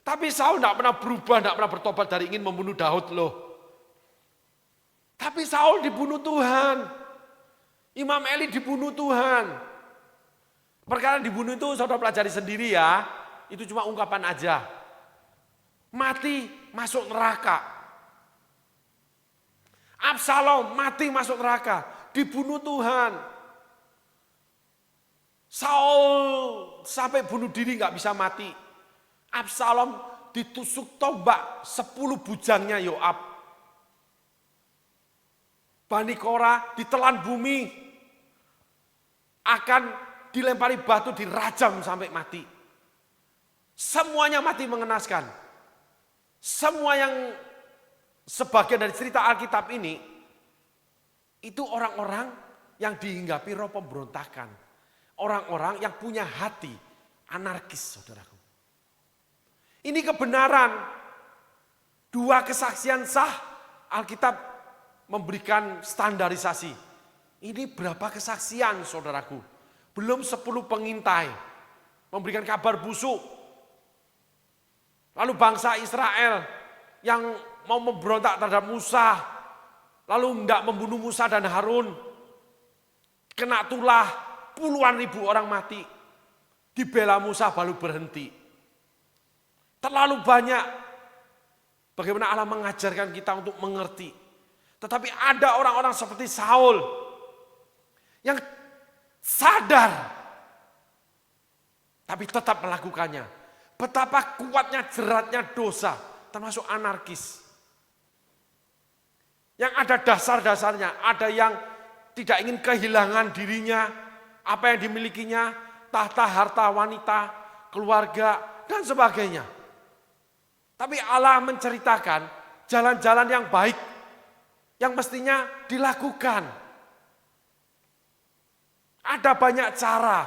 Tapi Saul tidak pernah berubah, tidak pernah bertobat dari ingin membunuh Daud loh. Tapi Saul dibunuh Tuhan. Imam Eli dibunuh Tuhan. Perkara dibunuh itu saudara pelajari sendiri ya. Itu cuma ungkapan aja. Mati masuk neraka. Absalom mati masuk neraka. Dibunuh Tuhan. Saul sampai bunuh diri nggak bisa mati. Absalom ditusuk tombak 10 bujangnya Yoab. Bani Korah ditelan bumi. Akan dilempari batu, dirajam sampai mati. Semuanya mati mengenaskan. Semua yang sebagian dari cerita Alkitab ini, itu orang-orang yang dihinggapi roh pemberontakan. Orang-orang yang punya hati anarkis, saudaraku. Ini kebenaran. 2 kesaksian sah, Alkitab memberikan standarisasi. Ini berapa kesaksian, saudaraku? Belum 10 pengintai. Memberikan kabar busuk. Lalu bangsa Israel yang mau memberontak terhadap Musa. Lalu hendak membunuh Musa dan Harun. Kena tulah, puluhan ribu orang mati. Dibela Musa baru berhenti. Terlalu banyak bagaimana Allah mengajarkan kita untuk mengerti. Tetapi ada orang-orang seperti Saul yang sadar, tapi tetap melakukannya. Betapa kuatnya jeratnya dosa, termasuk anarkis. Yang ada dasar-dasarnya, ada yang tidak ingin kehilangan dirinya, apa yang dimilikinya, tahta, harta, wanita, keluarga, dan sebagainya. Tapi Allah menceritakan jalan-jalan yang baik, yang mestinya dilakukan. Ada banyak cara,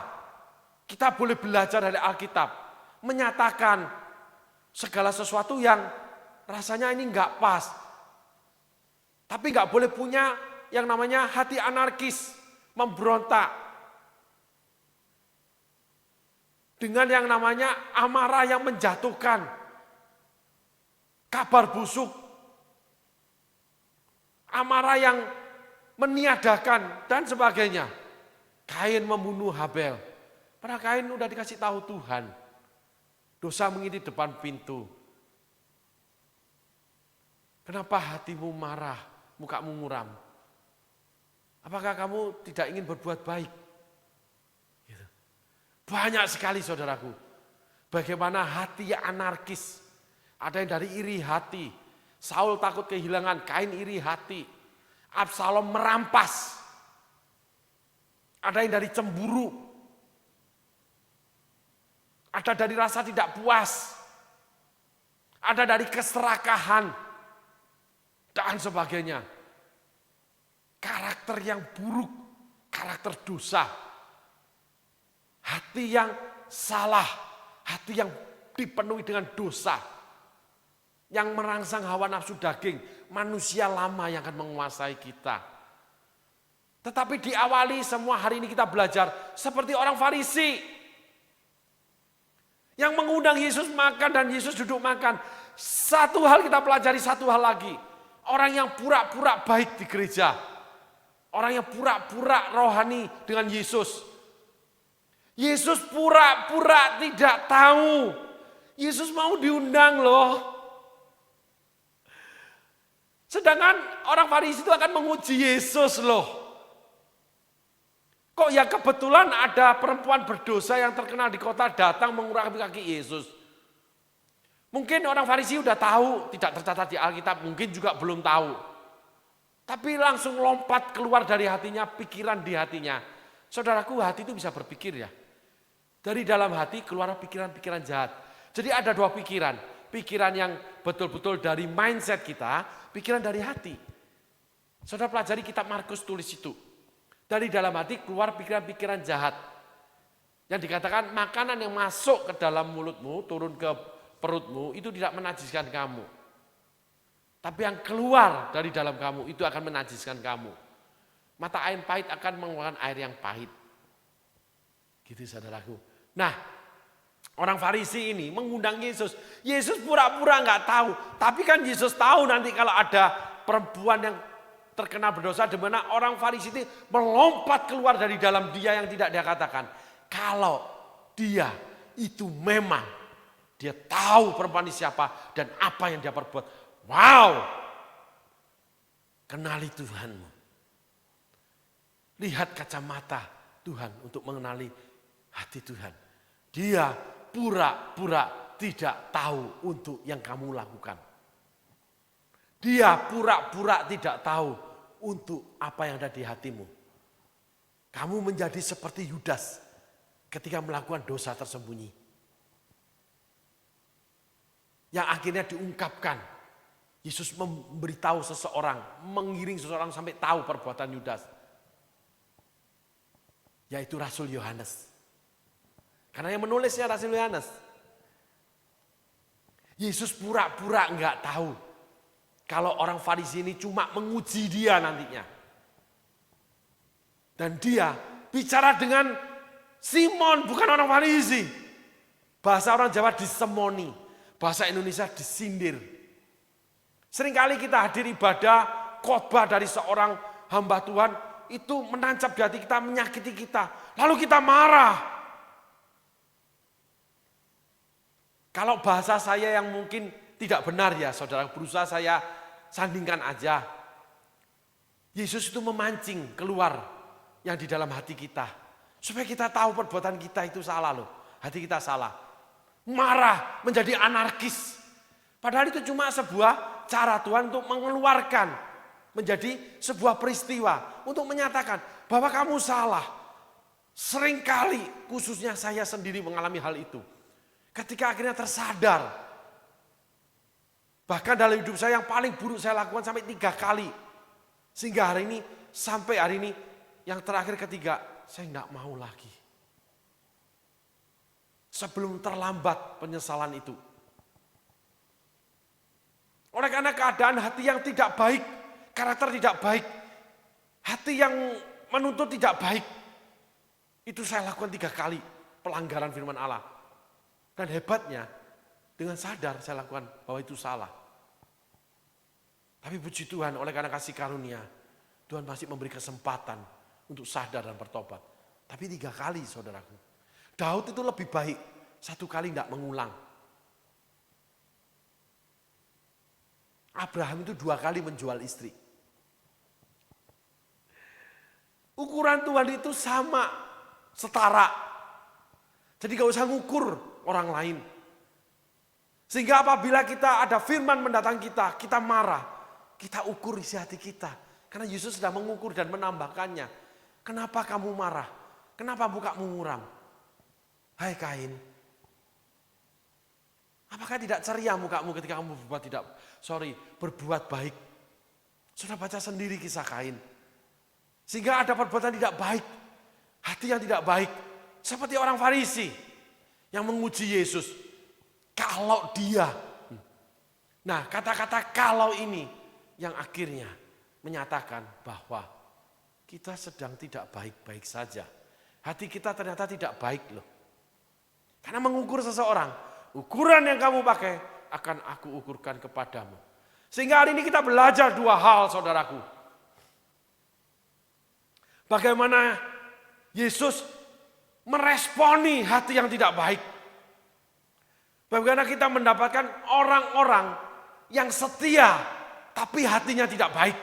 kita boleh belajar dari Alkitab, menyatakan segala sesuatu yang rasanya ini enggak pas. Tapi enggak boleh punya yang namanya hati anarkis, memberontak. Dengan yang namanya amarah yang menjatuhkan, kabar busuk, amarah yang meniadakan, dan sebagainya. Kain membunuh Habel. Padahal Kain udah dikasih tahu Tuhan. Dosa mengintip depan pintu. Kenapa hatimu marah, mukamu muram? Apakah kamu tidak ingin berbuat baik? Gitu. Banyak sekali saudaraku. Bagaimana hati anarkis. Ada yang dari iri hati. Saul takut kehilangan, Kain iri hati. Absalom merampas. Ada yang dari cemburu. Ada dari rasa tidak puas. Ada dari keserakahan. Dan sebagainya. Karakter yang buruk. Karakter dosa. Hati yang salah. Hati yang dipenuhi dengan dosa. Yang merangsang hawa nafsu daging, manusia lama yang akan menguasai kita. Tetapi diawali semua hari ini kita belajar seperti orang Farisi. Yang mengundang Yesus makan dan Yesus duduk makan. Satu hal kita pelajari, satu hal lagi. Orang yang pura-pura baik di gereja. Orang yang pura-pura rohani dengan Yesus. Yesus pura-pura tidak tahu. Yesus mau diundang loh. Sedangkan orang Farisi itu akan menguji Yesus loh. Kok ya kebetulan ada perempuan berdosa yang terkenal di kota datang mengurapi kaki Yesus. Mungkin orang Farisi udah tahu, tidak tercatat di Alkitab, mungkin juga belum tahu. Tapi langsung lompat keluar dari hatinya, pikiran di hatinya. Saudaraku, hati itu bisa berpikir ya. Dari dalam hati keluar pikiran-pikiran jahat. Jadi ada dua pikiran. Pikiran yang betul-betul dari mindset kita, pikiran dari hati. Saudara pelajari kitab Markus tulis itu. Dari dalam hati keluar pikiran-pikiran jahat. Yang dikatakan makanan yang masuk ke dalam mulutmu, turun ke perutmu, itu tidak menajiskan kamu. Tapi yang keluar dari dalam kamu, itu akan menajiskan kamu. Mata air pahit akan mengeluarkan air yang pahit. Gitu saudaraku. Nah, orang Farisi ini mengundang Yesus. Yesus pura-pura nggak tahu. Tapi kan Yesus tahu nanti kalau ada perempuan yang terkena berdosa, di mana orang Farisi itu melompat keluar dari dalam dia yang tidak dia katakan. Kalau dia itu memang dia tahu perempuan ini siapa dan apa yang dia perbuat. Wow, kenali Tuhanmu. Lihat kacamata Tuhan untuk mengenali hati Tuhan. Dia pura-pura tidak tahu untuk yang kamu lakukan. Dia pura-pura tidak tahu untuk apa yang ada di hatimu. Kamu menjadi seperti Yudas ketika melakukan dosa tersembunyi. Yang akhirnya diungkapkan. Yesus memberitahu seseorang, mengiring seseorang sampai tahu perbuatan Yudas. Yaitu Rasul Yohanes. Karena yang menulisnya Rasul Yohanes. Yesus pura-pura enggak tahu. Kalau orang Farisi ini cuma menguji dia nantinya. Dan dia bicara dengan Simon, bukan orang Farisi. Bahasa orang Jawa disemoni. Bahasa Indonesia disindir. Seringkali kita hadir ibadah, khotbah dari seorang hamba Tuhan. Itu menancap di hati kita, menyakiti kita. Lalu kita marah. Kalau bahasa saya yang mungkin tidak benar ya saudara, berusaha saya sandingkan aja. Yesus itu memancing keluar yang di dalam hati kita. Supaya kita tahu perbuatan kita itu salah loh. Hati kita salah. Marah menjadi anarkis. Padahal itu cuma sebuah cara Tuhan untuk mengeluarkan. Menjadi sebuah peristiwa. Untuk menyatakan bahwa kamu salah. Seringkali khususnya saya sendiri mengalami hal itu. Ketika akhirnya tersadar. Bahkan dalam hidup saya yang paling buruk saya lakukan sampai 3 kali. Sehingga hari ini, sampai hari ini, yang terakhir ketiga, saya tidak mau lagi. Sebelum terlambat penyesalan itu. Oleh karena keadaan hati yang tidak baik, karakter tidak baik, hati yang menuntut tidak baik, itu saya lakukan 3 kali pelanggaran firman Allah. Dan hebatnya, dengan sadar saya lakukan bahwa itu salah. Tapi puji Tuhan, oleh karena kasih karunia, Tuhan masih memberi kesempatan untuk sadar dan bertobat. Tapi 3 kali saudaraku. Daud itu lebih baik, 1 kali tidak mengulang. Abraham itu 2 kali menjual istri. Ukuran Tuhan itu sama, setara. Jadi gak usah ngukur orang lain. Sehingga apabila kita ada firman mendatangi kita, kita marah. Kita ukur isi hati kita. Karena Yesus sudah mengukur dan menambahkannya. Kenapa kamu marah? Kenapa mukamu muram? Hai Kain. Apakah tidak ceria mukamu ketika kamu berbuat baik? Sudah baca sendiri kisah Kain. Sehingga ada perbuatan tidak baik. Hati yang tidak baik. Seperti orang Farisi yang menguji Yesus. Kalau dia. Nah, kata-kata kalau ini yang akhirnya menyatakan bahwa kita sedang tidak baik-baik saja. Hati kita ternyata tidak baik loh. Karena mengukur seseorang, ukuran yang kamu pakai akan aku ukurkan kepadamu. Sehingga hari ini kita belajar 2 hal saudaraku. Bagaimana Yesus meresponi hati yang tidak baik. Bagaimana kita mendapatkan orang-orang yang setia tapi hatinya tidak baik.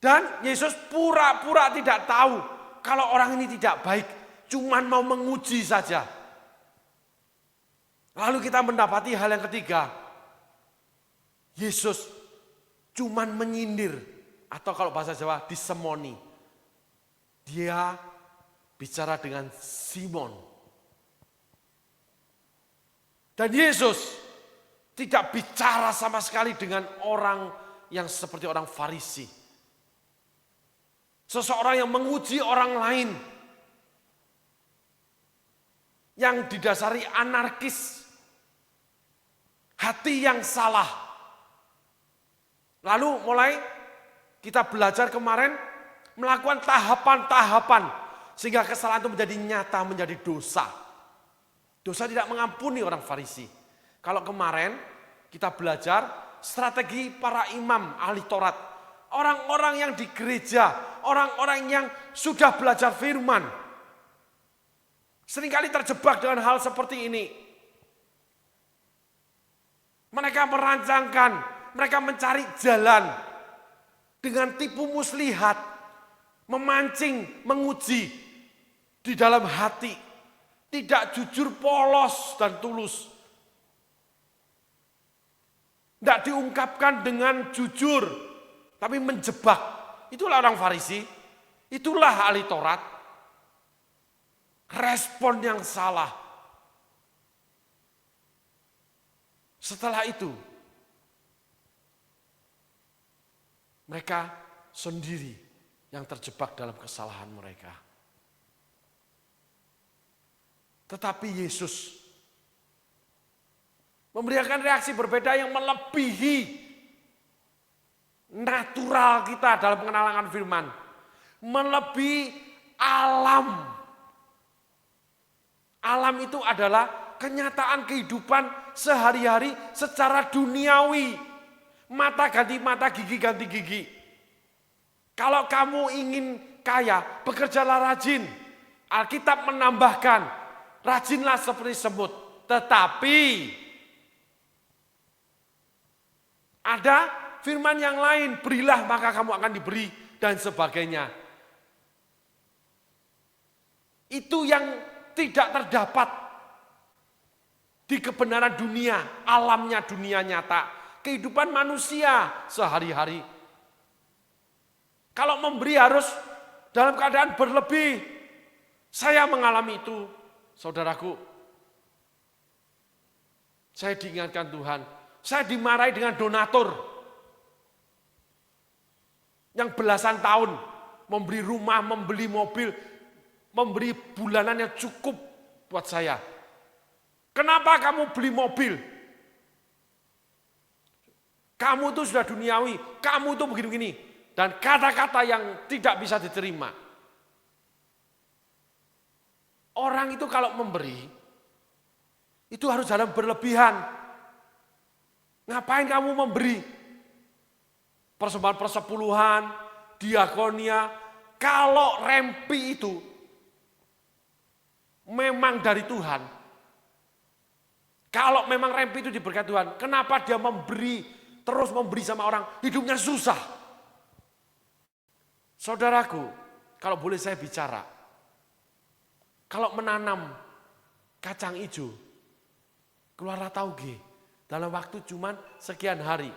Dan Yesus pura-pura tidak tahu kalau orang ini tidak baik. Cuman mau menguji saja. Lalu kita mendapati hal yang ketiga. Yesus cuman menyindir. Atau kalau bahasa Jawa disemoni. Dia bicara dengan Simon. Dan Yesus tidak bicara sama sekali dengan orang yang seperti orang Farisi. Seseorang yang menguji orang lain. Yang didasari anarkis. Hati yang salah. Lalu mulai kita belajar kemarin melakukan tahapan-tahapan. Sehingga kesalahan itu menjadi nyata, menjadi dosa. Dosa tidak mengampuni orang Farisi. Kalau kemarin kita belajar strategi para imam ahli Taurat. Orang-orang yang di gereja, orang-orang yang sudah belajar firman. Seringkali terjebak dengan hal seperti ini. Mereka merancangkan, mereka mencari jalan. Dengan tipu muslihat, memancing, menguji di dalam hati. Tidak jujur, polos, dan tulus. Tidak diungkapkan dengan jujur, tapi menjebak. Itulah orang Farisi, itulah ahli Taurat. Respon yang salah. Setelah itu, mereka sendiri yang terjebak dalam kesalahan mereka. Tetapi Yesus memberikan reaksi berbeda yang melebihi natural kita dalam pengenalan firman. Melebihi alam. Alam itu adalah kenyataan kehidupan sehari-hari secara duniawi. Mata ganti mata, gigi ganti gigi. Kalau kamu ingin kaya, bekerjalah rajin. Alkitab menambahkan, rajinlah seperti semut. Tetapi ada firman yang lain, berilah maka kamu akan diberi. dan sebagainya. Itu yang tidak terdapat di kebenaran dunia, alamnya dunia nyata, kehidupan manusia sehari-hari. Kalau memberi harus dalam keadaan berlebih. Saya mengalami itu, saudaraku. Saya diingatkan Tuhan, saya dimarahi dengan donatur yang belasan tahun memberi rumah, membeli mobil, memberi bulanan yang cukup buat saya. Kenapa kamu beli mobil? Kamu tuh sudah duniawi, kamu tuh begini-begini. Dan kata-kata yang tidak bisa diterima. Orang itu kalau memberi, itu harus dalam berlebihan. Ngapain kamu memberi? Persembahan persepuluhan, diakonia, kalau rempi itu memang dari Tuhan. Kalau memang rempi itu diberkati Tuhan, kenapa dia memberi, terus memberi sama orang, hidupnya susah. Saudaraku, kalau boleh saya bicara, kalau menanam kacang hijau, keluarlah tauge dalam waktu cuman sekian hari.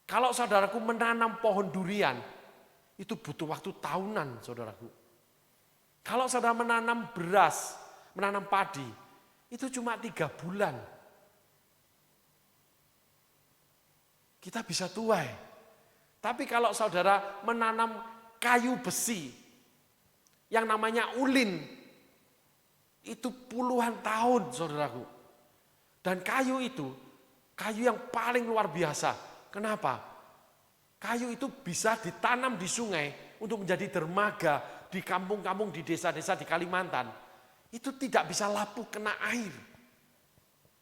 Kalau saudaraku menanam pohon durian, itu butuh waktu tahunan, saudaraku. Kalau saudara menanam beras, menanam padi, itu cuma 3 bulan. Kita bisa tuai. Tapi kalau saudara menanam kayu besi, yang namanya ulin, itu puluhan tahun, saudaraku. Dan kayu itu, kayu yang paling luar biasa. Kenapa? Kayu itu bisa ditanam di sungai untuk menjadi dermaga di kampung-kampung, di desa-desa di Kalimantan. Itu tidak bisa lapuh kena air.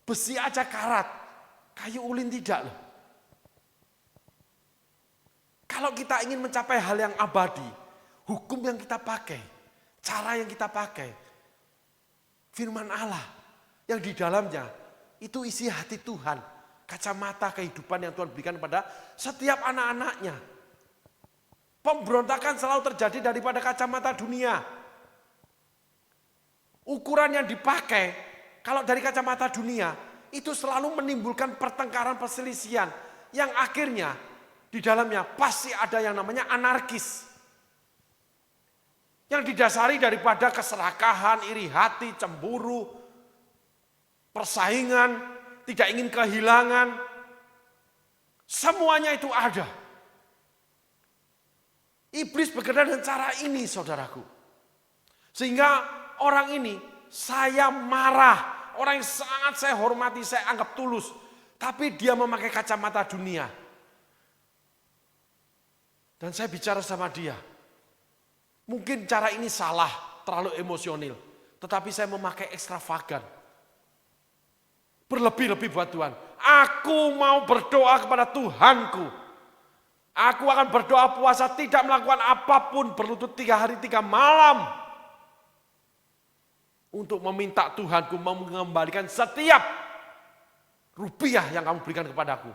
Besi aja karat, kayu ulin tidak loh. Kalau kita ingin mencapai hal yang abadi, hukum yang kita pakai, cara yang kita pakai, firman Allah yang di dalamnya itu isi hati Tuhan. Kacamata kehidupan yang Tuhan berikan kepada setiap anak-anaknya. Pemberontakan selalu terjadi daripada kacamata dunia. Ukuran yang dipakai, kalau dari kacamata dunia, itu selalu menimbulkan pertengkaran, perselisihan. Yang akhirnya di dalamnya pasti ada yang namanya anarkis. Yang didasari daripada keserakahan, iri hati, cemburu, persaingan, tidak ingin kehilangan, semuanya itu ada. Iblis bekerja dengan cara ini, saudaraku. Sehingga orang ini saya marah, orang yang sangat saya hormati, saya anggap tulus, tapi dia memakai kacamata dunia. Dan saya bicara sama dia, mungkin cara ini salah, terlalu emosional, tetapi saya memakai ekstravagan. Berlebih-lebih buat Tuhan. Aku mau berdoa kepada Tuhanku. Aku akan berdoa puasa, tidak melakukan apapun, berlutut 3 hari 3 malam. Untuk meminta Tuhanku mengembalikan setiap rupiah yang kamu berikan kepadaku.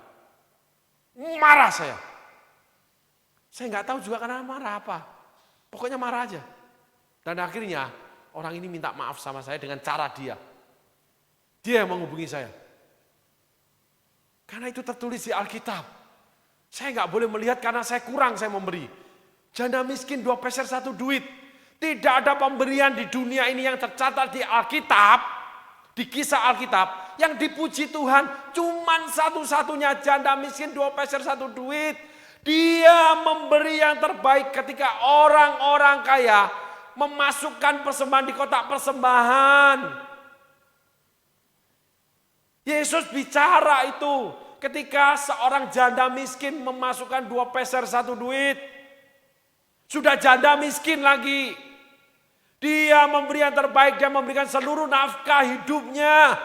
Marah saya. Saya nggak tahu juga karena marah apa. Pokoknya marah aja. Dan akhirnya orang ini minta maaf sama saya dengan cara dia. Dia yang menghubungi saya. Karena itu tertulis di Alkitab. Saya nggak boleh melihat karena saya kurang, saya memberi. Janda miskin 2 peser 1 duit. Tidak ada pemberian di dunia ini yang tercatat di Alkitab, di kisah Alkitab, yang dipuji Tuhan. Cuman satu-satunya janda miskin 2 peser 1 duit. Dia memberi yang terbaik ketika orang-orang kaya memasukkan persembahan di kotak persembahan. Yesus bicara itu ketika seorang janda miskin memasukkan 2 peser 1 duit. Sudah janda miskin lagi. Dia memberi yang terbaik, dia memberikan seluruh nafkah hidupnya.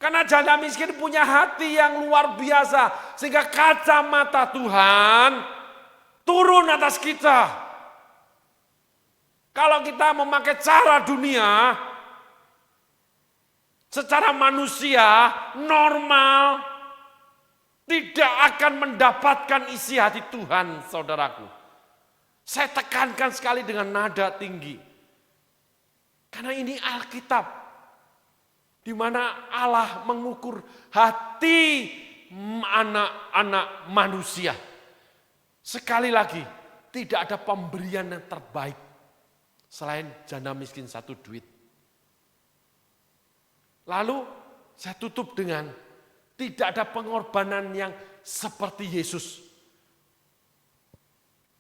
Karena janda miskin punya hati yang luar biasa. Sehingga kacamata Tuhan turun atas kita. Kalau kita memakai cara dunia, secara manusia, normal, tidak akan mendapatkan isi hati Tuhan, saudaraku. Saya tekankan sekali dengan nada tinggi. Karena ini Alkitab, di mana Allah mengukur hati anak-anak manusia. Sekali lagi, tidak ada pemberian yang terbaik selain janda miskin 1 duit. Lalu saya tutup dengan tidak ada pengorbanan yang seperti Yesus.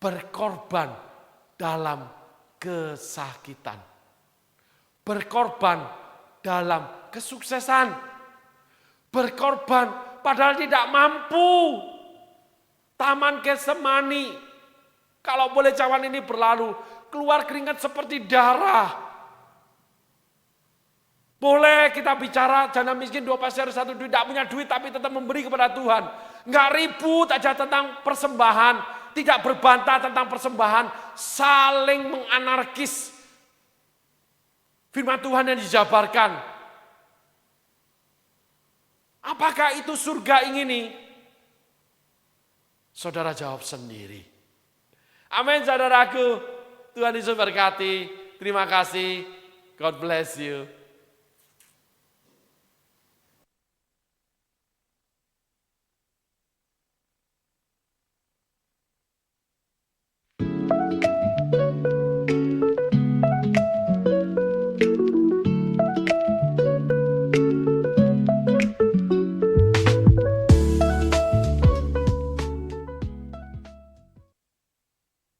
Berkorban dalam kesakitan. Berkorban dalam kesuksesan. Berkorban padahal tidak mampu. Taman Getsemani, kalau boleh cawan ini berlalu, keluar keringat seperti darah. Boleh kita bicara janda miskin 2 peser 1 duit, tidak punya duit tapi tetap memberi kepada Tuhan. Enggak ribut aja tentang persembahan, tidak berbantah tentang persembahan, saling menganarkis firman Tuhan yang dijabarkan. Apakah itu surga ingini? Saudara jawab sendiri. Amin saudaraku, Tuhan Yesus berkati. Terima kasih, God bless you.